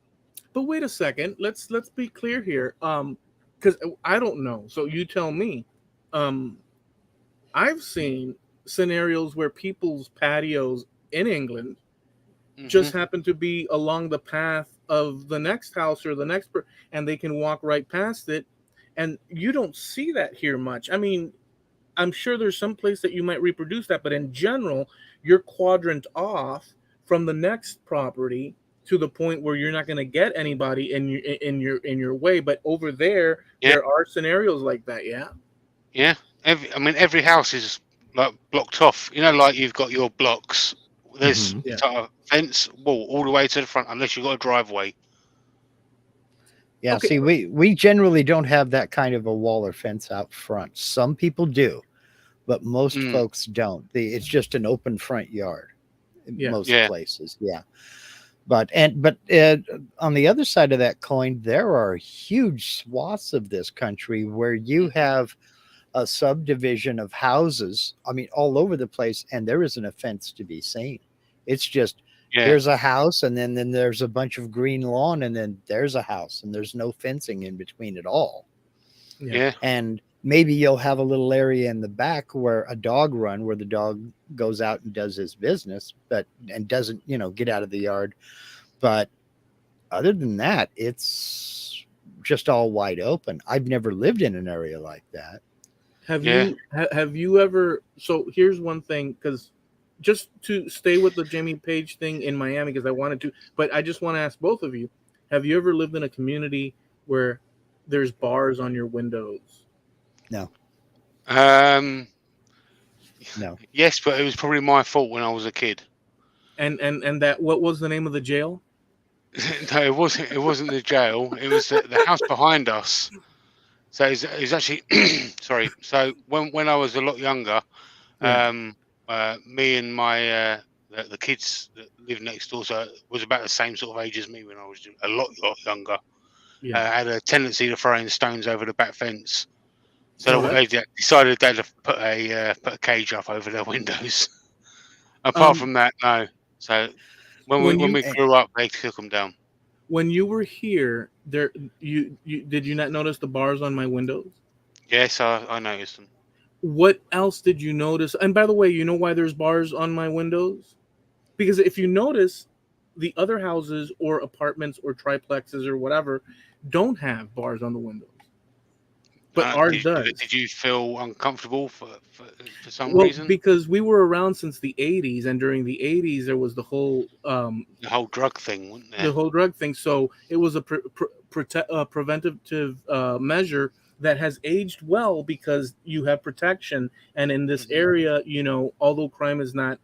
But wait a second. Let's be clear here. Because I don't know. So you tell me. Um, I've seen scenarios where people's patios in England just Hmm. happen to be along the path of the next house or the next, and they can walk right past it, and you don't see that here much. I mean, I'm sure there's some place that you might reproduce that, but in general, you're quadrant off from the next property to the point where you're not going to get anybody in your way. But over there, Yeah, there are scenarios like that. Yeah, yeah. Every house is like blocked off. You know, like you've got your blocks. There's mhm. yeah. a fence wall all the way to the front, unless you've got a driveway. Yeah, Okay, see, we generally don't have that kind of a wall or fence out front. Some people do, but most Mm, folks don't. It's just an open front yard in yeah, most yeah, places. Yeah. But on the other side of that coin, there are huge swaths of this country where you have a subdivision of houses. I mean, all over the place, and there isn't a fence to be seen. It's just yeah, here's a house, and then there's a bunch of green lawn, and then there's a house, and there's no fencing in between at all. yeah. yeah, And maybe you'll have a little area in the back where a dog run, where the dog goes out and does his business, but and doesn't get out of the yard. But other than that, it's just all wide open. I've never lived in an area like that. Have yeah. you have you ever? So here's one thing, because just to stay with the Jimmy Page thing in Miami, because I wanted to, but I just want to ask both of you: have you ever lived in a community where there's bars on your windows? No, Um, no. yes, but it was probably my fault when I was a kid. And that, what was the name of the jail? No, it wasn't. It wasn't the jail. It was the house behind us. So it was actually sorry. So when I was a lot younger, Yeah, me and the kids that lived next door, so was about the same sort of age as me when I was a lot younger. yeah. Had a tendency to throw in stones over the back fence. Oh, So that. they decided they'd put a cage up over their windows. Apart Um, from that, no. So when when you we grew up, they took them down. when you were here, there you did you not notice the bars on my windows? Yes, I noticed them. What else did you notice? And by the way, you know why there's bars on my windows? Because if you notice, the other houses or apartments or triplexes or whatever don't have bars on the windows, but ours does. Did you feel uncomfortable for some Well, reason? because we were around since the '80s, and during the '80s there was the whole The whole drug thing, wasn't there? drug thing. So it was a preventative measure that has aged well because you have protection. And in this Hmm. area, although crime is not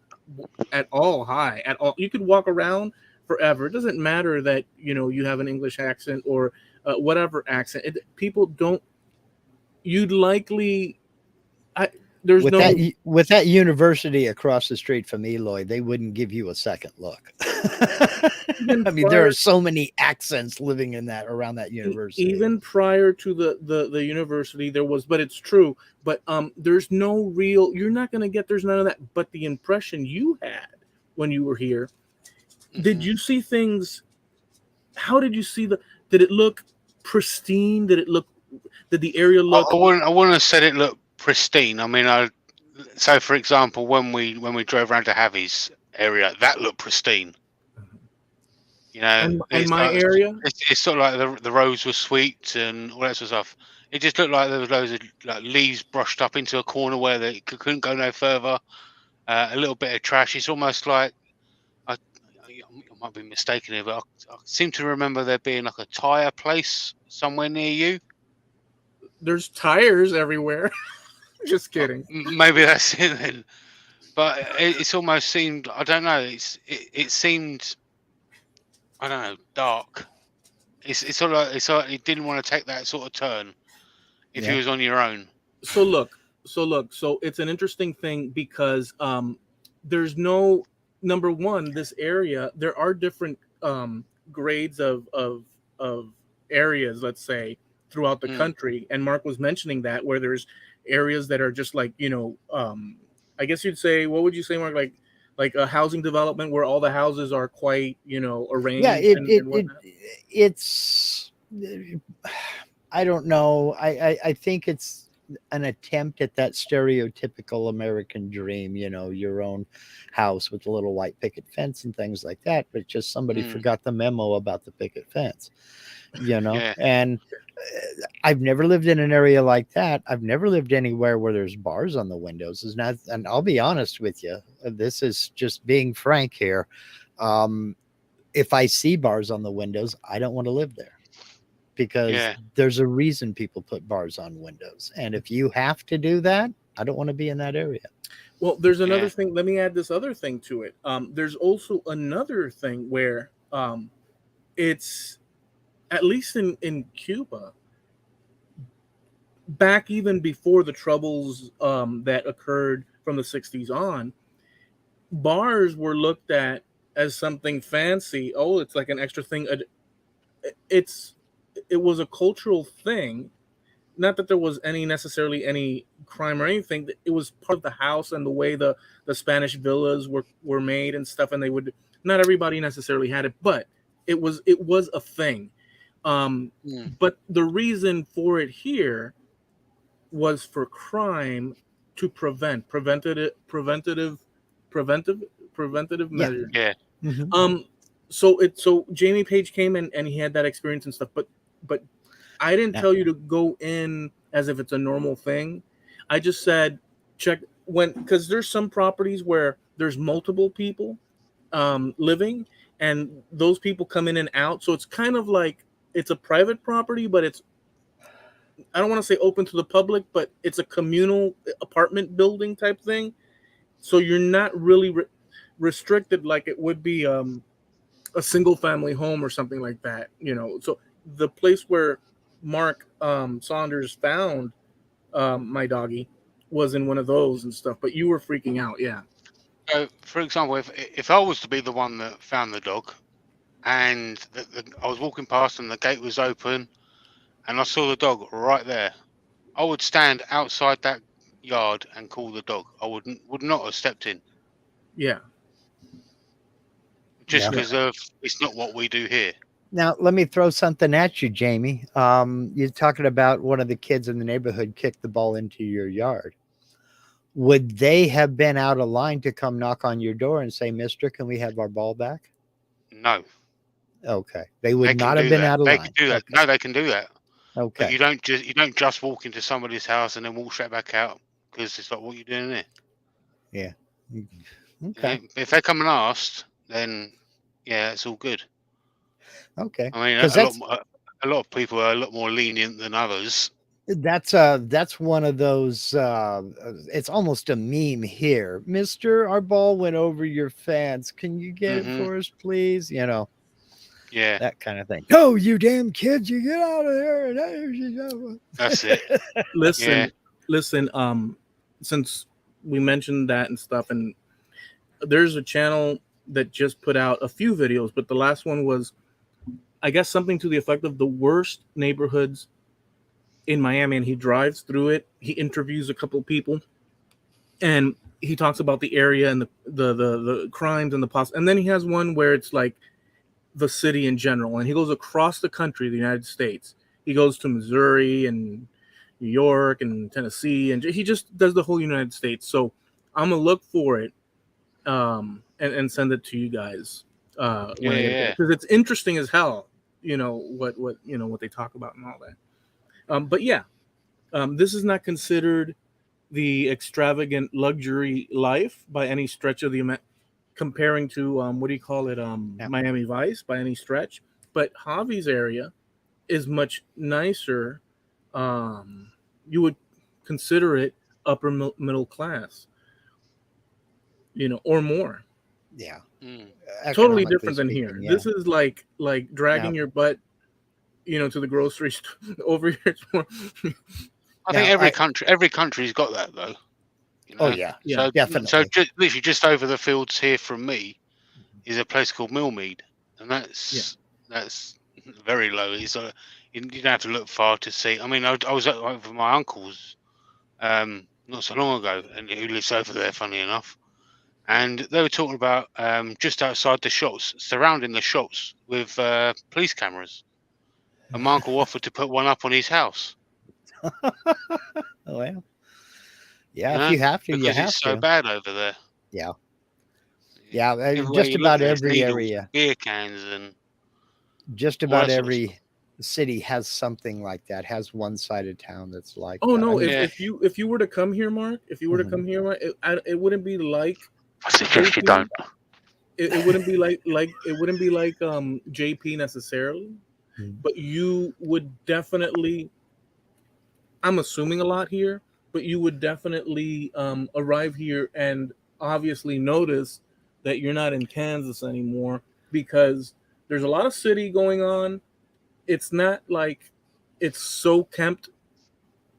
at all high at all, you could walk around forever. It doesn't matter that you have an English accent or whatever accent. People don't. You'd likely. I there's with no that university across the street from Eloy, they wouldn't give you a second look. even I mean, there are prior so many accents living in that around that university. even prior to the university there was, but it's true, but there's no real, you're not going to get, there's none of that. But the impression you had when you were here, did Mhm. you see things, how did you see did it look pristine, did the area look, I wouldn't have said it looked pristine. I mean, so for example, when we drove around to Javi's area, that looked pristine. You know, and my area, it's sort of like the roads were sweet and all that sort of stuff. It just looked like there was loads of like leaves brushed up into a corner where they couldn't go no further. A little bit of trash. It's almost like I might be mistaken here, but I seem to remember there being like a tire place somewhere near you. there's tires everywhere. Just kidding. Maybe that's it then. But it's almost seemed, I don't know. It seemed, I don't know, dark. It's sort of it didn't want to take that sort of turn if you was on your own. So so it's an interesting thing because there's no, number one, this area, there are different grades of areas, let's say, throughout the country, and Mark was mentioning that, where there's areas that are just like, I guess you'd say, what would you say, Mark, like a housing development where all the houses are quite, arranged, Yeah, and whatnot. it's I don't know. I think it's an attempt at that stereotypical American dream, your own house with a little white picket fence and things like that, but just somebody forgot the memo about the picket fence, Yeah. and I've never lived in an area like that. I've never lived anywhere where there's bars on the windows. Is not, and I'll be honest with you, this is just being frank here. If I see bars on the windows, I don't want to live there, because there's a reason people put bars on windows. And if you have to do that, I don't want to be in that area. Well, there's another thing. Let me add this other thing to it. There's also another thing where it's, at least in Cuba, back even before the troubles that occurred from the 60s on, bars were looked at as something fancy. Oh, it's like an extra thing. It was a cultural thing. Not that there was necessarily any crime or anything. It was part of the house and the way the Spanish villas were made and stuff. And they would, not everybody necessarily had it, but it was a thing. But the reason for it here was for crime, to preventative measures. Yeah. Mm-hmm. So Jamie Page came and he had that experience and stuff, but I didn't tell you to go in as if it's a normal thing. I just said check because there's some properties where there's multiple people living, and those people come in and out. So it's kind of like it's a private property, but it's, I don't want to say open to the public, but it's a communal apartment building type thing. So you're not really restricted like it would be a single family home or something like that. So the place where Mark Saunders found my doggy was in one of those and stuff. But you were freaking out, yeah. So, for example, if I was to be the one that found the dog, and I was walking past and the gate was open, and I saw the dog right there, I would stand outside that yard and call the dog. I would not have stepped in. Yeah. Just because it's not what we do here. Now, let me throw something at you, Jamie. You're talking about one of the kids in the neighborhood kicked the ball into your yard. Would they have been out of line to come knock on your door and say, "Mister, can we have our ball back"? No. Okay. They would not have been out of line. They can do that. Okay. No, they can do that. Okay. But you don't just walk into somebody's house and then walk straight back out, because it's like, what are you doing there? Yeah. Okay. If they come and ask, then yeah, it's all good. Okay. I mean, a lot of people are a lot more lenient than others. That's one of those. It's almost a meme here, Mister. Our ball went over your fence. Can you get it for us, please? Yeah, that kind of thing. No, you damn kids, you get out of here. That's it. Listen. since we mentioned that and stuff, and there's a channel that just put out a few videos, but the last one was, I guess, something to the effect of the worst neighborhoods in Miami, and he drives through it. He interviews a couple of people, and he talks about the area and the crimes and and then he has one where it's like the city in general, and he goes across the country, the United States. He goes to Missouri and New York and Tennessee, and he just does the whole United States. So I'm gonna look for it, and send it to you guys. Because it's interesting as hell. What they talk about and all that. But yeah, this is not considered the extravagant luxury life by any stretch of the comparing to what do you call it, Miami Vice by any stretch. But Javi's area is much nicer. You would consider it upper middle class, or more. Yeah. Totally different than here. Yeah. This is like dragging your butt, to the grocery store. Over here, it's more. I think every country's got that though. Oh yeah, so, definitely. So literally just over the fields here from me is a place called Millmead, and that's very low. It's you don't have to look far to see. I mean, I was over my uncle's not so long ago, and who lives over there, funny enough, and they were talking about just outside the shops, surrounding the shops with police cameras, and my uncle offered to put one up on his house. Well, yeah, if you have to, because you have it's so to. bad over there. Yeah, just about every area, beer cans, and just about every city has something like that. Has one side of town that's like. Oh no! If you were to come here, Mark, to come here, Mark, it wouldn't be like. I suggest you don't. It wouldn't be like it wouldn't be like JP necessarily, but you would definitely. I'm assuming a lot here, but you would definitely arrive here and obviously notice that you're not in Kansas anymore, because there's a lot of city going on. It's not like it's so kempt,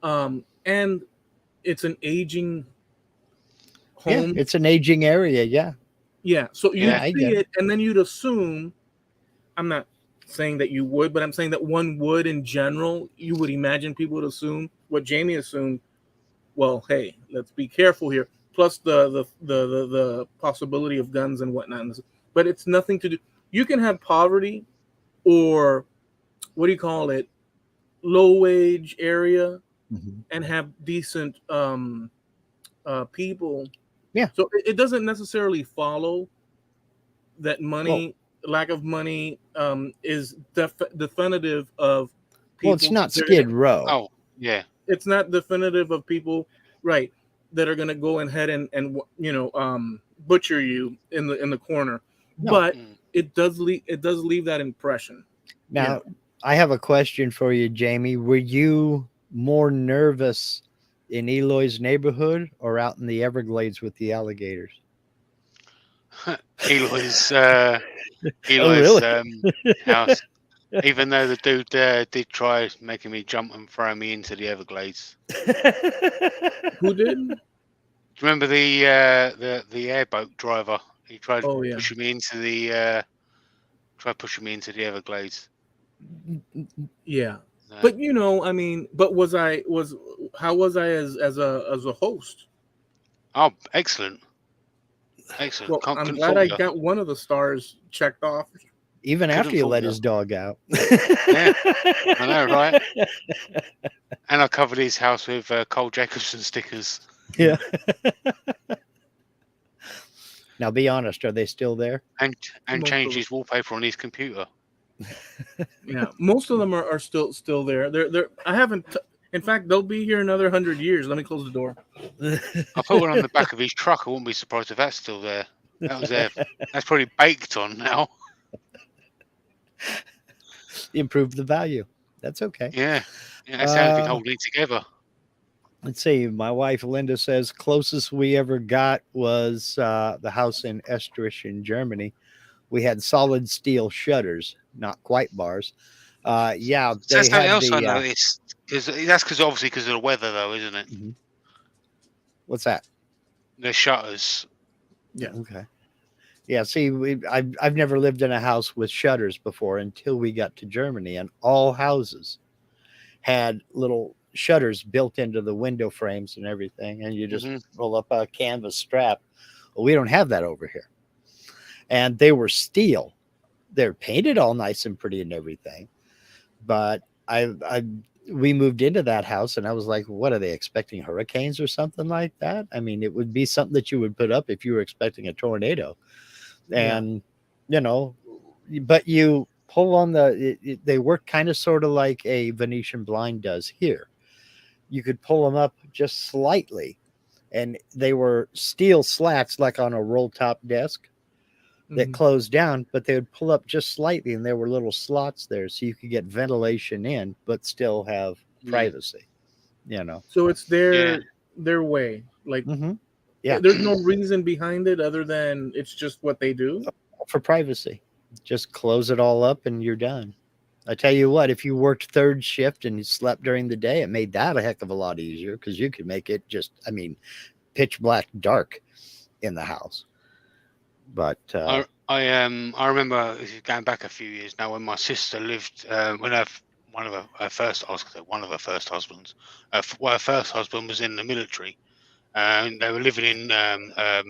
and it's an aging home. Yeah, it's an aging area. Yeah. So you see it, and then you'd assume. I'm not saying that you would, but I'm saying that one would in general. You would imagine people would assume what Jamie assumed. Well, hey, let's be careful here. Plus the possibility of guns and whatnot. But it's nothing to do. You can have poverty, or what do you call it, low wage area, and have decent people. Yeah. So it doesn't necessarily follow that money. Lack of money is definitive of people. Well, it's not Skid Row. Oh, yeah. It's not definitive of people, right, that are going to go ahead and butcher you in the corner. No. But it does leave that impression. Now, I have a question for you, Jamie. Were you more nervous in Eloy's neighborhood or out in the Everglades with the alligators? Eloy's really? House. Even though the dude did try making me jump and throw me into the Everglades. Who did? Do you remember the airboat driver? He tried pushing me into the Everglades. Yeah. But I mean, but how was I as a host? Oh, excellent. Excellent. Well, I'm glad I got one of the stars checked off. Even after you let his dog out. Yeah, I know, right? And I covered his house with Cole Jacobson stickers. Yeah. Now, be honest, are they still there? And changed his wallpaper on his computer. Yeah, most of them are still there. They're. I haven't. In fact, they'll be here another 100 years. Let me close the door. I put one on the back of his truck. I wouldn't be surprised if that's still there. That was there. That's probably baked on now. Improve the value. That's okay. Yeah, that's everything holding it together. Let's see. My wife Linda says closest we ever got was the house in Estrich in Germany. We had solid steel shutters, not quite bars. Yeah, that's something else I noticed. Because obviously because of the weather, though, isn't it? What's that? The shutters. Yeah. Okay. Yeah, see, I've never lived in a house with shutters before until we got to Germany, and all houses had little shutters built into the window frames and everything, and you just Hmm. roll up a canvas strap. Well, we don't have that over here, and they were steel. They're painted all nice and pretty and everything, but I we moved into that house, and I was like, what are they expecting, hurricanes or something like that? I mean, it would be something that you would put up if you were expecting a tornado. Yeah. And you know, but you pull on they work kind of sort of like a Venetian blind does here. You could pull them up just slightly, and they were steel slats like on a roll top desk that Hmm. closed down, but they would pull up just slightly, and there were little slots there so you could get ventilation in but still have Mm. privacy, you know. So it's Yeah. their way. Like Hmm. Yeah, there's no reason behind it other than it's just what they do. for privacy. Just close it all up and you're done. I tell you what, if you worked third shift and you slept during the day, it made that a heck of a lot easier because you could make it just, I mean, pitch black dark in the house. But I remember this is going back a few years now when my sister lived when one of her first I was gonna say one of her first husbands well, her first husband was in the military, and they were living in a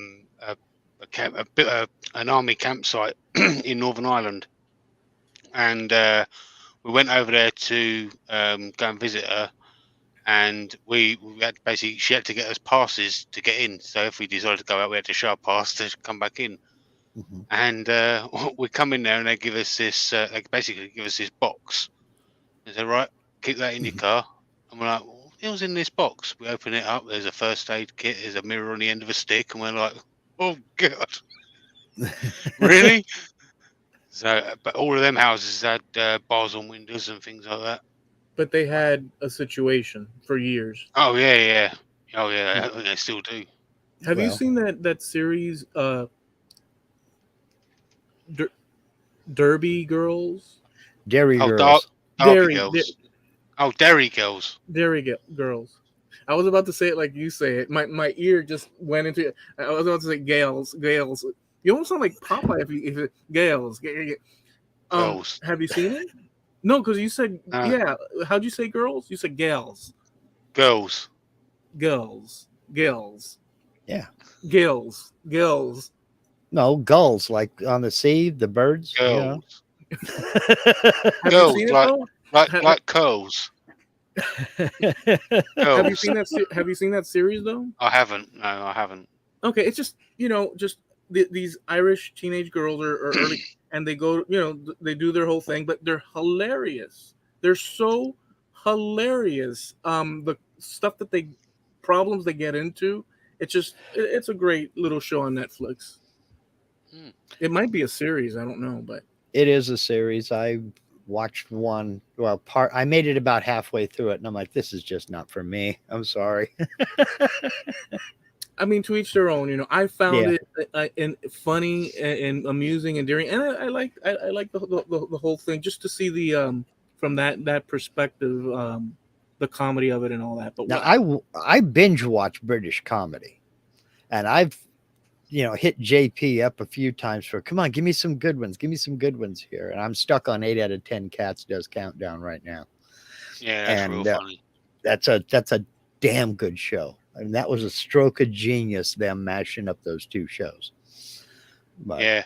camp, an army campsite in Northern Ireland, and we went over there to go and visit her, and we had basically she had to get us passes to get in. So if we decided to go out, we had to show our pass to come back in. mhm. And we come in there, and they give us this. They basically give us this box. They say, "Right, keep that in your car." And we're like, "What the hell's in this box?" We open it up. There's a first aid kit. There's a mirror on the end of a stick, and we're like, "Oh God, really?" So, but all of them houses had bars on windows and things like that. But they had a situation for years. Oh yeah, yeah. Oh yeah, I think they still do. Have you Well, seen that series, Der- Derby Girls? Dairy Oh, Girls. Derby Dairy, Girls. Oh, Derry Girls. Girls. I was about to say it like you say it. My ear just went into it. I was about to say Gales. You almost sound like Popeye if you Gales. Girls. Have you seen it? No, because you said Uh, yeah. How'd you say girls? You said gals, girls. girls, gills, Yeah. gills, gills. No, gulls like on the sea, the birds, you know. Girls. Have you Girls. seen it though? Ha- Like curls. have you Girls. seen that? Have you seen that series though? I haven't. No, I haven't. Okay, it's just just these Irish teenage girls are early, and they go, they do their whole thing, but they're hilarious. They're so hilarious. The stuff that they problems they get into, it's a great little show on Netflix. Hmm. It might be a series, I don't know, but It is a series. I watched one, well, part, I made it about halfway through it, and I'm like, this is just not for me. I'm sorry. I mean, to each their own. I found Yeah. it funny and amusing, and endearing, and I like the whole thing just to see the from that perspective, the comedy of it and all that. But Now, what I binge watch British comedy, and I've, hit JP up a few times for, come on, give me some good ones. Give me some good ones here. And I'm stuck on 8 out of 10 Cats Does Countdown right now. Yeah, that's real And funny. that's a damn good show. I mean, that was a stroke of genius, them mashing up those two shows. But Yeah,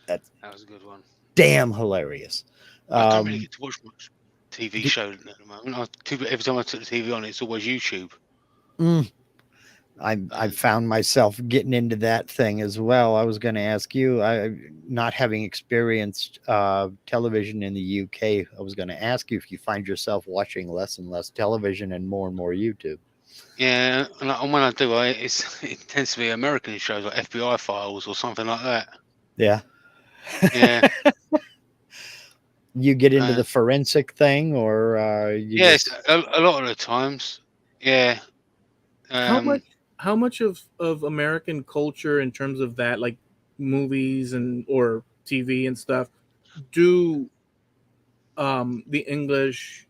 that's that was a good one. damn hilarious. I don't really Um, get to watch much TV d- shows at the moment. Every time I turn the TV on, it's always YouTube. mm, I And found myself getting into that thing as well. I was going to ask you, not having experienced television in the UK, I was going to ask you if you find yourself watching less and less television and more YouTube. yeah, and when I do, it tends to be American shows like FBI Files or something like that. Yeah. Yeah, You get into uh, the forensic thing, or you yes, just a lot of the times. Yeah, how much um, how much of American culture in terms of that, like movies and or TV and stuff, do the English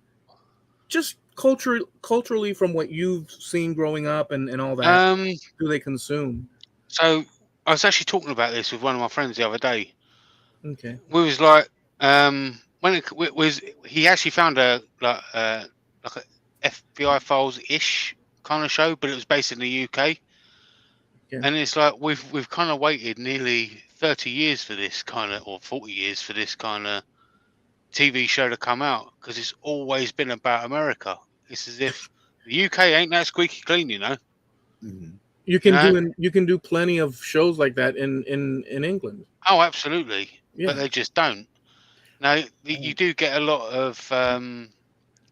just culturally, from what you've seen growing up and all that, Um, do they consume? so I was actually talking about this with one of my friends the other day. Okay. We was like, when was he actually found like a FBI files ish kind of show, but it was based in the UK. Yeah. And it's like we've kind of waited nearly 30 years for this kind of, or 40 years for this kind of TV show to come out, because it's always been about America. It's as if the UK ain't that squeaky clean, you know. Mhm. You You can know? do plenty of shows like that in England. Oh, absolutely. But Yeah. they just don't. Now, you Right. do get a lot of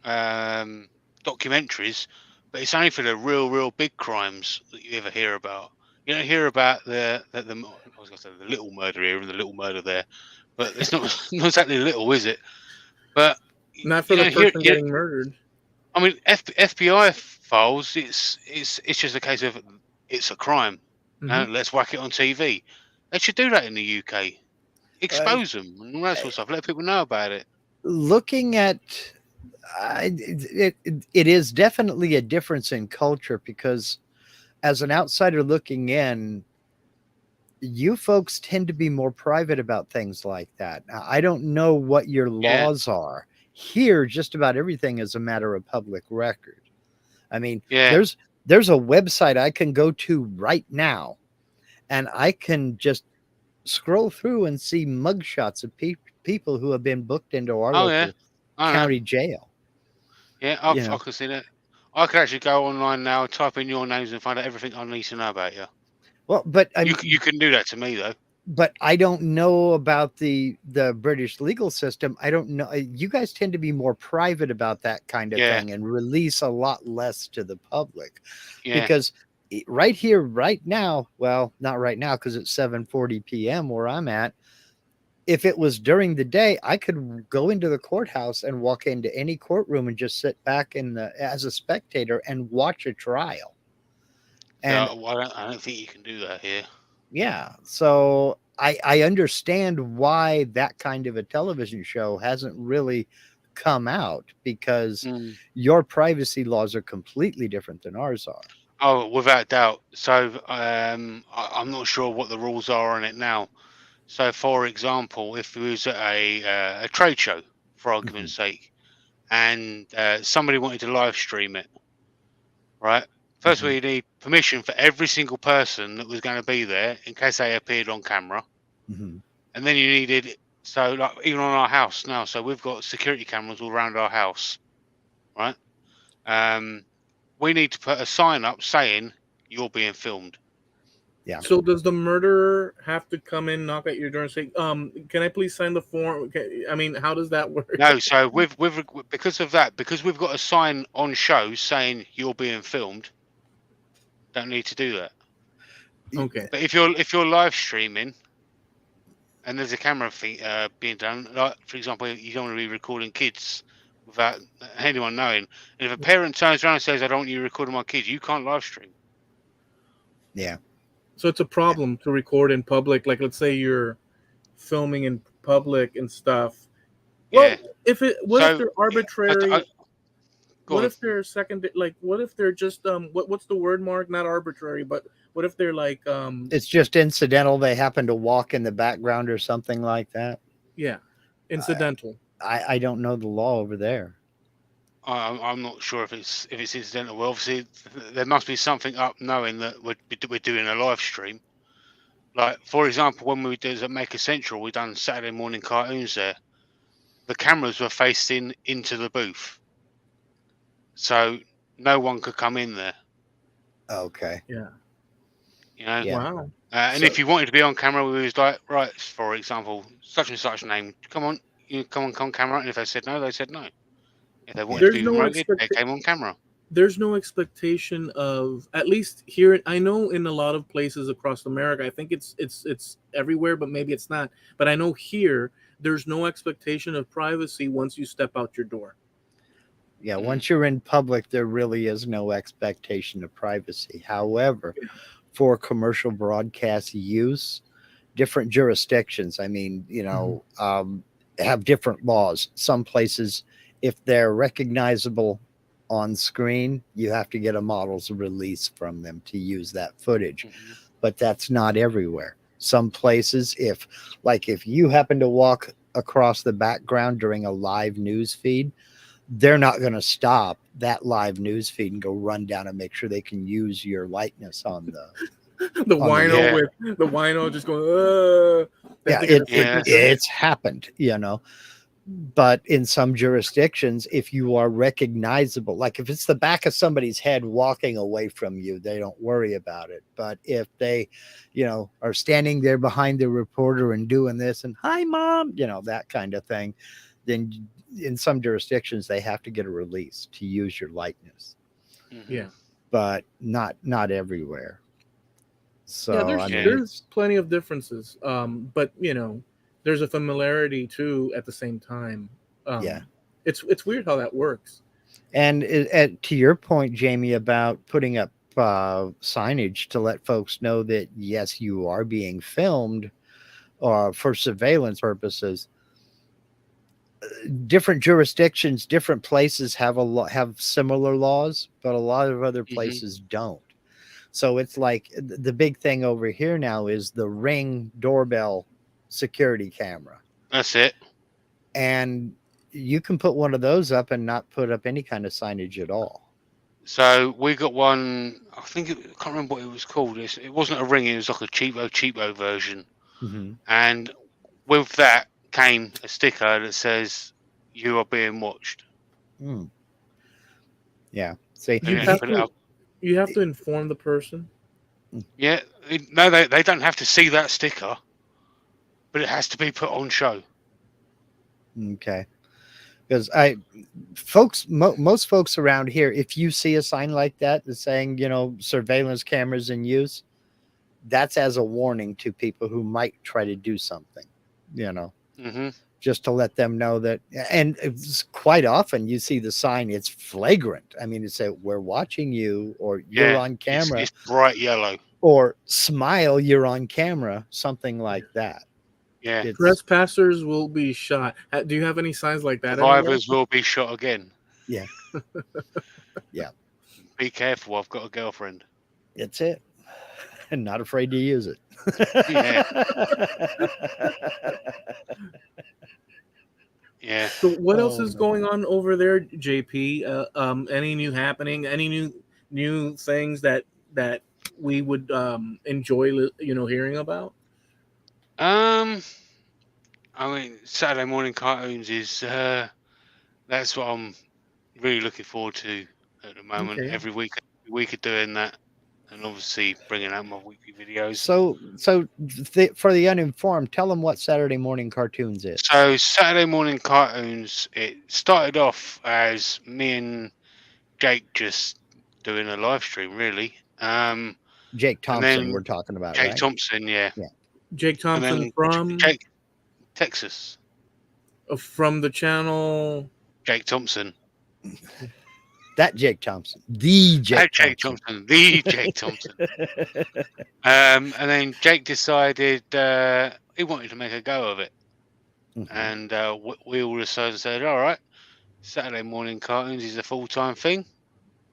um, documentaries, but it's only for the real big crimes that you ever hear about. You don't hear about the I was going to say the little murder here and the little murder there, but it's not not exactly little, is it? But Not for you the don't hear. person getting murdered. I mean, FBI files. It's just a case of it's a crime. Hmm. Let's whack it on TV. They should do that in the UK. Uh, Expose them and all that sort of stuff. Let people know about it. Looking at it is definitely a difference in culture because as an outsider looking in, you folks tend to be more private about things like that. Now, I don't know what your Yeah, laws are. Here, just about everything is a matter of public record. I mean, yeah. there's a website I can go to right now, and I can just scroll through and see mugshots of people who have been booked into our Oh yeah. local I know. county jail. Yeah, You I know, can see that. I could actually go online now, type in your names, and find out everything I need to know about you. well, but I You couldn't do that to me though. I don't know about the British legal system. I don't know. You guys tend to be more private about that kind of Yeah, thing and release a lot less to the public yeah. because right here, right now, well, not right now because it's 7:40 p.m. where I'm at. If it was during the day, I could go into the courthouse and walk into any courtroom and just sit back as a spectator and watch a trial. And So I don't think you can do that here. yeah, so I understand why that kind of a television show hasn't really come out because Mm. your privacy laws are completely different than ours are. Oh, without doubt. So I'm not sure what the rules are on it now. So, for example, if we was at a trade show, for Mhm, argument's sake, and somebody wanted to live stream it, right? First of all, mhm, you need permission for every single person that was going to be there in case they appeared on camera, mhm. and then you needed, so like even on our house now. So we've got security cameras all around our house, right? Um, we need to put a sign up saying you're being filmed. Yeah. So does the murderer have to come in, knock at your door, and say, can I please sign the form? I mean, how does that work? No, so with because of that, because we've got a sign on show saying you're being filmed, don't need to do that. Okay. But if you're live streaming and there's a camera being done, like for example, you don't want to be recording kids without anyone knowing. And if a parent turns around and says, "I don't want you recording my kids," you can't live stream. Yeah. So it's a problem to record in public. Like, let's say you're filming in public and stuff. Yeah. Well, what if So they're I arbitrary? go What on. if they're second? Like, what if they're just what's the word, Mark? Not arbitrary, but what if they're like It's just incidental. They happen to walk in the background or something like that. yeah, I, incidental. I don't know the law over there. I'm not sure if it's incidental. Well, obviously there must be something up knowing that we're doing a live stream. Like for example, when we did at Maker Central, we done Saturday morning cartoons there. The cameras were facing into the booth, so no one could come in there. Okay. Yeah. You know, Yeah. Wow. and So if you wanted to be on camera, we was like, right, for example, such and such name, come on, you come on camera. And if they said no, they said no. If they wanted yeah. to There's be no promoted, they expect. came on camera. There's no expectation of, at least here. I know in a lot of places across America, I think it's everywhere, but maybe it's not. But I know here there's no expectation of privacy once you step out your door. Yeah, Mm. once you're in public, there really is no expectation of privacy. However, for commercial broadcast use, different jurisdictions, I mean, have different laws. Some places, if they're recognizable on screen, you have to get a model's release from them to use that footage. Mhm. But that's not everywhere. Some places, if you happen to walk across the background during a live news feed, they're not going to stop that live news feed and go run down and make sure they can use your likeness on The on the wino Yeah. video. with the wino just going, they have Yeah, to get a Yeah, signature. that's it. it's happened, But in some jurisdictions, if you are recognizable, like if it's the back of somebody's head walking away from you, they don't worry about it. But if they, are standing there behind the reporter and doing this and hi, mom, that kind of thing, then in some jurisdictions they have to get a release to use your likeness, Yeah. Mhm. but not everywhere. Yeah, So I there's mean, Yeah. there's it's plenty of differences. But there's a familiarity too at the same time. yeah. It's weird how that works. And to your point, Jamie, about putting up signage to let folks know that yes, you are being filmed for surveillance purposes. Different jurisdictions, different places have similar laws, but a lot of other Mhm. places don't. So it's like the big thing over here now is the Ring doorbell security camera, That's it. and you can put one of those up and not put up any kind of signage at all. So we got one. I can't remember what it was called. It wasn't a ring. It was like a cheapo version. Hmm. And with that came a sticker that says "You are being watched." Mm, yeah. See, And You you have to have put it to up. you have to inform the person. Yeah. No, they don't have to see that sticker, but it has to be put on show. okay. Because most folks around here, if you see a sign like that that's saying, surveillance cameras in use, that's as a warning to people who might try to do something, you know, Hmm. just to let them know that. And it's quite often you see the sign, it's flagrant. I mean, it's a, we're watching you, or you're Yeah. on It's camera, it's bright yellow. or smile, you're on camera, something like that. Yeah. It's, Trespassers will be shot. Do you have any signs like that anywhere? Survivors will be shot again. yeah, yeah, Be careful. I've got a girlfriend. it's it. And not afraid to use it. Yeah. Yeah. So what else Oh is man. going on over there, JP? Any new happening? Any new things that we would enjoy, hearing about? Um. I mean, Saturday morning cartoons is that's what I'm really looking forward to at the moment. Okay. Every week of doing that, and obviously bringing out my weekly videos. So for the uninformed, tell them what Saturday morning cartoons is. So Saturday morning cartoons, it started off as me and Jake just doing a live stream, really. Jake And Thompson, then we're talking about, Jake right? Thompson, yeah, Yeah. Jake and Thompson then Jake Texas, from the channel. Jake Thompson, That Jake Thompson. The Jake that Jake Thompson. Thompson, the Jake Thompson. And then Jake decided he wanted to make a go of it, Mhm. and we all decided said, "All right, Saturday morning cartoons is a full-time thing.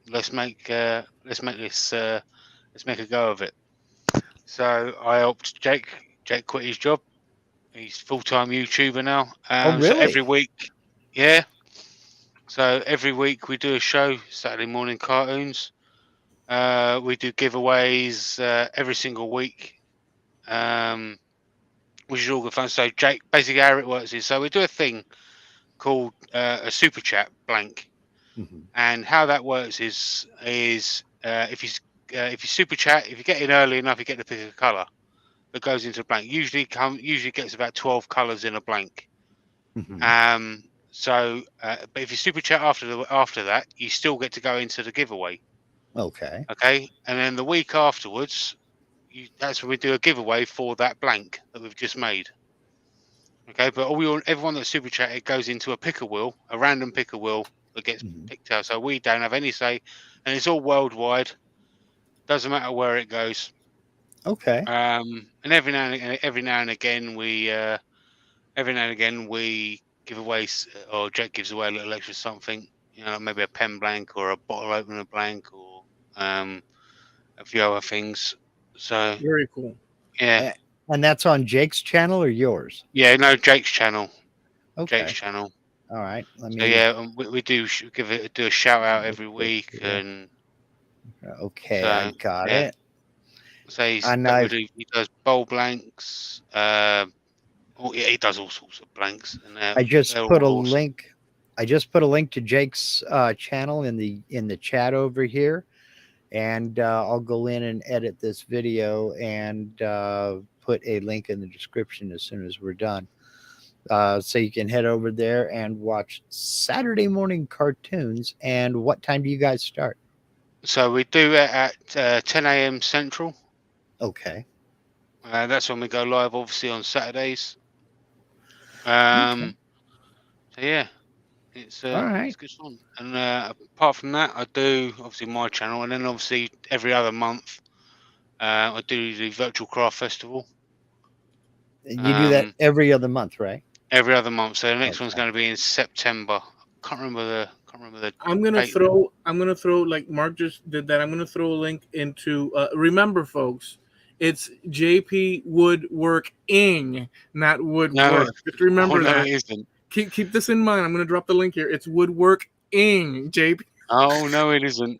Let's make let's make a go of it." So I helped Jake. Jake quit his job. He's full-time YouTuber now. Oh, So really? every week, yeah. So every week we do a show, Saturday morning cartoons. We do giveaways every single week. Um, which is all good fun. So Jake, basically how it works is, so we do a thing called a super chat blank, Mhm. and how that works is if you super chat, if you get in early enough, you get to pick a color that goes into a blank. Usually gets about 12 colors in a blank. Mhm. But if you super chat after that, you still get to go into the giveaway. Okay. Okay, and then the week afterwards, that's when we do a giveaway for that blank that we've just made. Okay, but everyone that's super chat, it goes into a picker wheel, a random picker wheel that gets Mhm. picked out. So we don't have any say, and it's all worldwide. Doesn't matter where it goes. Okay. And every now and again we give away, or Jack gives away a little extra something. you know, maybe a pen blank or a bottle opener blank or a few other things. So Very cool. yeah, And that's on Jake's channel or yours? yeah, no, Jake's channel, Okay. channel. All right. Let So me. yeah, we do do a shout out Look every this week, here. and Okay, I so got yeah. it. So And I've he does bowl blanks. Oh yeah, he does all sorts of blanks, and I they're just put a all awesome. link. I just put a link to Jake's channel in the chat over here, and I'll go in and edit this video and put a link in the description as soon as we're done. So you can head over there and watch Saturday morning cartoons. And what time do you guys start? So we do it at 10 a.m. Central. Okay. That's when we go live, obviously on Saturdays. Okay. So yeah, All it's right. good fun. And apart from that, I do obviously my channel, and then obviously every other month I do the Virtual Craft Festival. You do that Um, every other month, right? every other month. So the next one's Okay. going to be in September. Can't remember the date. I'm gonna throw like Mark just did that. I'm gonna throw a link into remember folks, it's JP Woodworking, not No, Woodwork. Just oh remember no, that. it isn't. Keep this in mind. I'm gonna drop the link here. It's Woodworking, JP. Oh no, it isn't.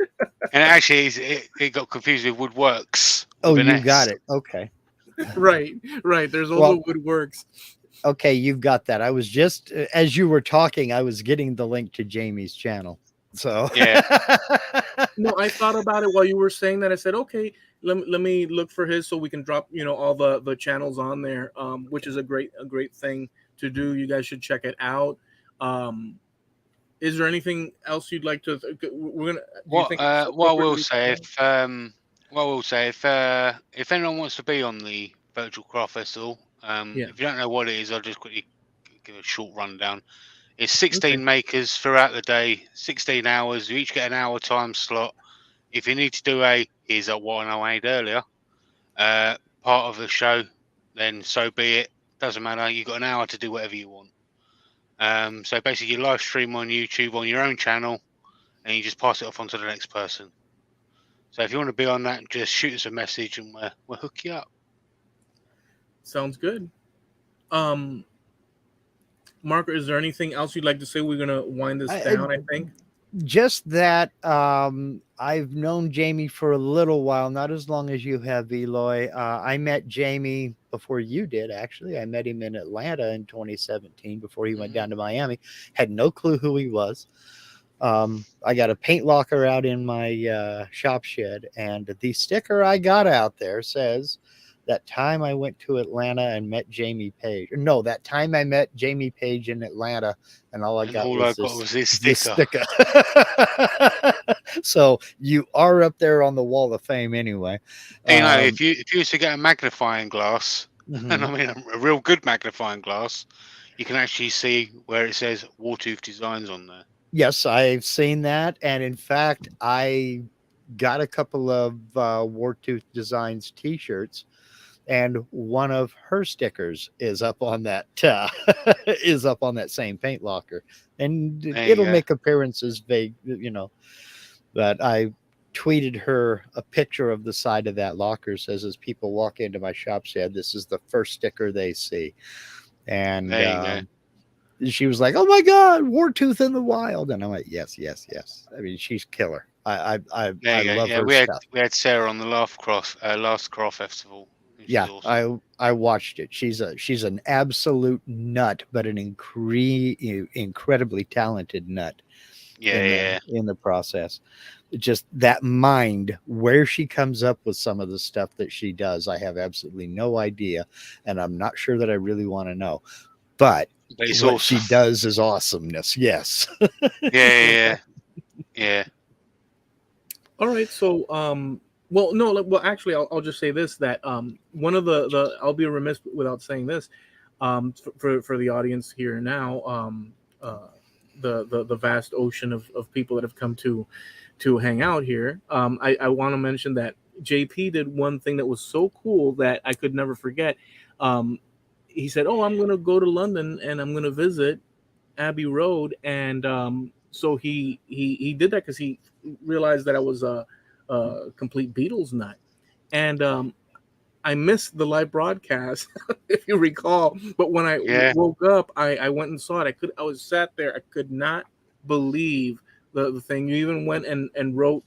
And actually, it got confused with Woodworks Oh, with an you got S. it. Okay. Right, right. There's also Well, Woodworks. okay, you've got that. I was just as you were talking, I was getting the link to Jamie's channel. So Yeah, No, I thought about it while you were saying that. I said, okay, let me look for his so we can drop all the channels on there, which is a great thing to do. You guys should check it out. Um, is there anything else you'd like to? We're gonna. Do you think it's what I appropriate? will say if anyone wants to be on the Virtual Craft Festival, Yeah. if you don't know what it is, I'll just quickly give a short rundown. It's Okay. 16 makers throughout the day, 16 hours. You each get an hour time slot. If you need to do here's what I made earlier, part of the show, then so be it. Doesn't matter. You've got an hour to do whatever you want. So basically, you live stream on YouTube on your own channel, and you just pass it off onto the next person. So if you want to be on that, just shoot us a message, and we'll hook you up. Sounds good. Um, Mark, is there anything else you'd like to say? We're gonna wind this I, down. I think. just that I've known Jamie for a little while, not as long as you have, Eloy. I met Jamie before you did, actually. I met him in Atlanta in 2017 before he went down to Miami. Had no clue who he was. I got a paint locker out in my shop shed, and the sticker I got out there says, that time I went to Atlanta and met Jamie Page. No, that time I met Jamie Page in Atlanta, and all I And got all I was got was this this sticker. sticker. So you are up there on the wall of fame anyway. If you used to get a magnifying glass, and Mhm. I mean a real good magnifying glass, you can actually see where it says Wartooth Designs on there. Yes, I've seen that, and in fact, I got a couple of Wartooth Designs T-shirts, and one of her stickers is up on that is up on that same paint locker, and There you it'll go. make appearances vague. But I tweeted her a picture of the side of that locker. Says as people walk into my shop shed, this is the first sticker they see, and There you go. she was like, "Oh my God, Wartooth in the wild!" And I'm like, "Yes, yes, yes." I mean, she's killer. There I you go. love Yeah, her stuff. we had Sarah on the last craft festival. She's Yeah, awesome. I watched it. She's an absolute nut, but an incredibly talented nut Yeah. in the process. Just that mind, where she comes up with some of the stuff that she does, I have absolutely no idea, and I'm not sure that I really want to know. But But it's what she awesome. does is awesomeness. Yes. Yeah. All right. So, well, no, well, actually, I'll just say this that one of the I'll be remiss without saying this, for the audience here now, the vast ocean of people that have come to hang out here. I want to mention that JP did one thing that was so cool that I could never forget. He said, "Oh, I'm going to go to London and I'm going to visit Abbey Road and So he did that because he realized that I was a complete Beatles nut, and I missed the live broadcast, if you recall. But when I Yeah. woke up, I went and saw it. I was sat there. I could not believe the thing. You even went and wrote,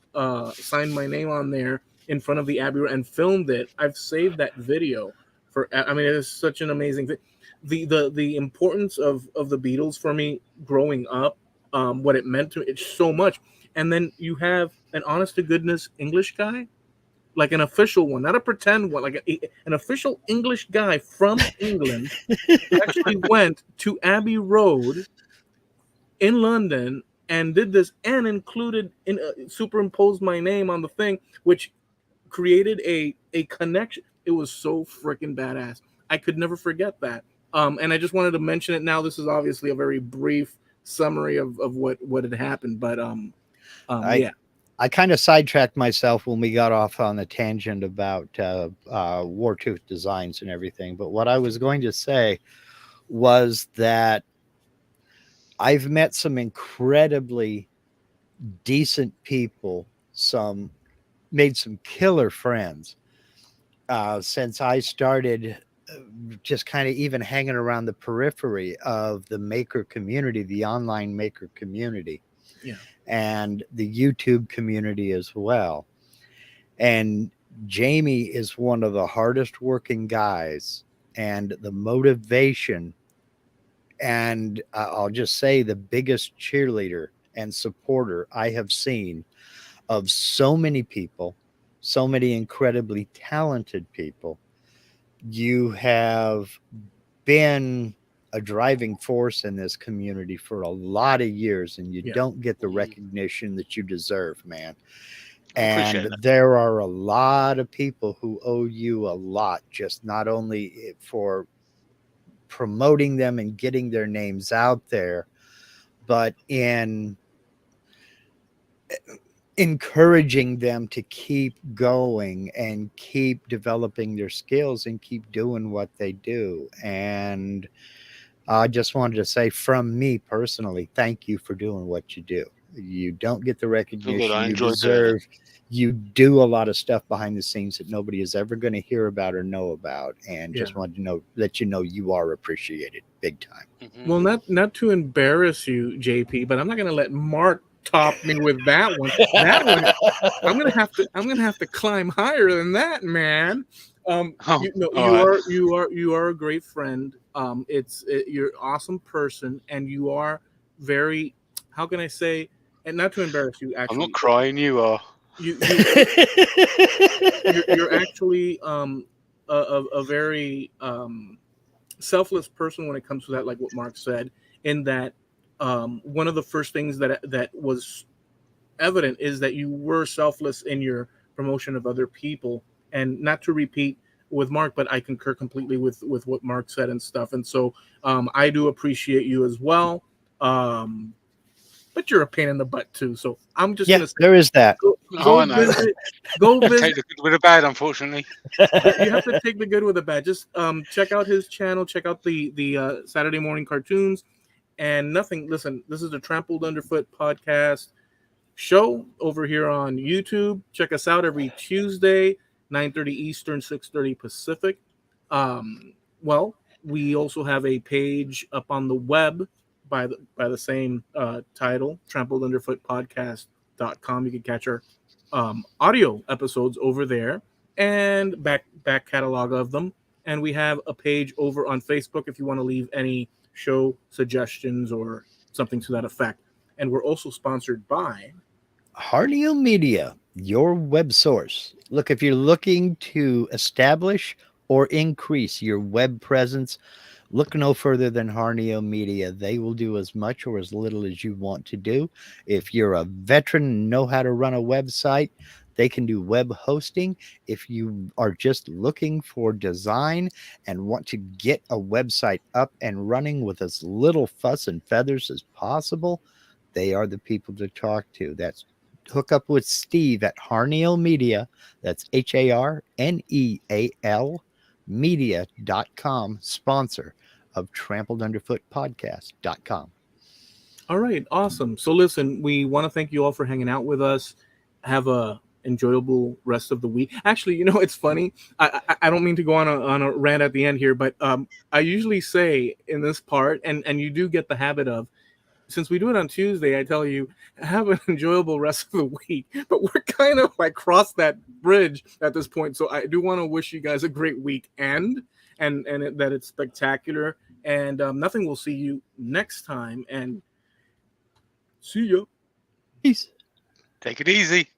signed my name on there in front of the Abbey Road and filmed it. I've saved that video for. I mean, it is such an amazing thing. The importance of the Beatles for me growing up, what it meant to me, it's so much. And then you have an honest to goodness English guy, like an official one, not a pretend one, like an official English guy from England, actually went to Abbey Road in London and did this and included superimposed my name on the thing, which created a connection. It was so freaking badass. I could never forget that. And I just wanted to mention it now. This is obviously a very brief summary of what had happened, but I yeah. I kind of sidetracked myself when we got off on the tangent about Wartooth designs and everything. But what I was going to say was that I've met some incredibly decent people, some made some killer friends since I started just kind of even hanging around the periphery of the maker community, the online maker community, Yeah. and the YouTube community as well. And Jamie is one of the hardest working guys, and the motivation, and I'll just say the biggest cheerleader and supporter I have seen of so many people, so many incredibly talented people. You have been a driving force in this community for a lot of years, and you Yeah. don't get the recognition that you deserve, man. I appreciate And that. there are a lot of people who owe you a lot, just not only for promoting them and getting their names out there, but in encouraging them to keep going and keep developing their skills and keep doing what they do. And I just wanted to say from me personally, thank you for doing what you do. You don't get the It's all good. recognition I you enjoy doing it. deserve. You do a lot of stuff behind the scenes that nobody is ever going to hear about or know about. And Yeah. just wanted to know, let you know you are appreciated big time. Well, not to embarrass you, JP, but I'm not gonna let Mark top me with that one. That one, I'm gonna have to climb higher than that, man. Oh, You know, all right. you are a great friend. You're an awesome person, and you are very, how can I say, and not to embarrass you, I'm not actually, but crying. You are. you're actually a very selfless person when it comes to that, like what Mark said, in that one of the first things that was evident is that you were selfless in your promotion of other people. And not to repeat with Mark, but I concur completely with what Mark said and stuff. And so I do appreciate you as well. Um, but you're a pain in the butt too. So I'm just Yeah, gonna say, there is that. Oh, go I know. visit, go visit. Take the good with the bad, unfortunately. You have to take the good with the bad. Just check out his channel. Check out the Saturday morning cartoons and nothing. Listen, this is the Trampled Underfoot podcast show over here on YouTube. Check us out every Tuesday, 9:30 Eastern, 6:30 Pacific. Well, we also have a page up on the web by the same title, trampledunderfootpodcast.com. You can catch our audio episodes over there and back catalog of them. And we have a page over on Facebook if you want to leave any show suggestions or something to that effect. And we're also sponsored by Harneo Media, your web source. Look, if you're looking to establish or increase your web presence, look no further than Harneo Media. They will do as much or as little as you want to do. If you're a veteran and know how to run a website, they can do web hosting. If you are just looking for design and want to get a website up and running with as little fuss and feathers as possible, they are the people to talk to. That's hook up with Steve at Harneal Media. That's HARNEAL media.com, sponsor of Trampled Underfoot Podcast.com. All right, awesome. So listen, we want to thank you all for hanging out with us. Have a enjoyable rest of the week. Actually, it's funny. I don't mean to go on a rant at the end here, but I usually say in this part, and you do get the habit of, since we do it on Tuesday, I tell you, have an enjoyable rest of the week. But we're kind of like crossed that bridge at this point. So I do want to wish you guys a great weekend and that it's spectacular. And nothing will see you next time. And see ya. Peace. Take it easy.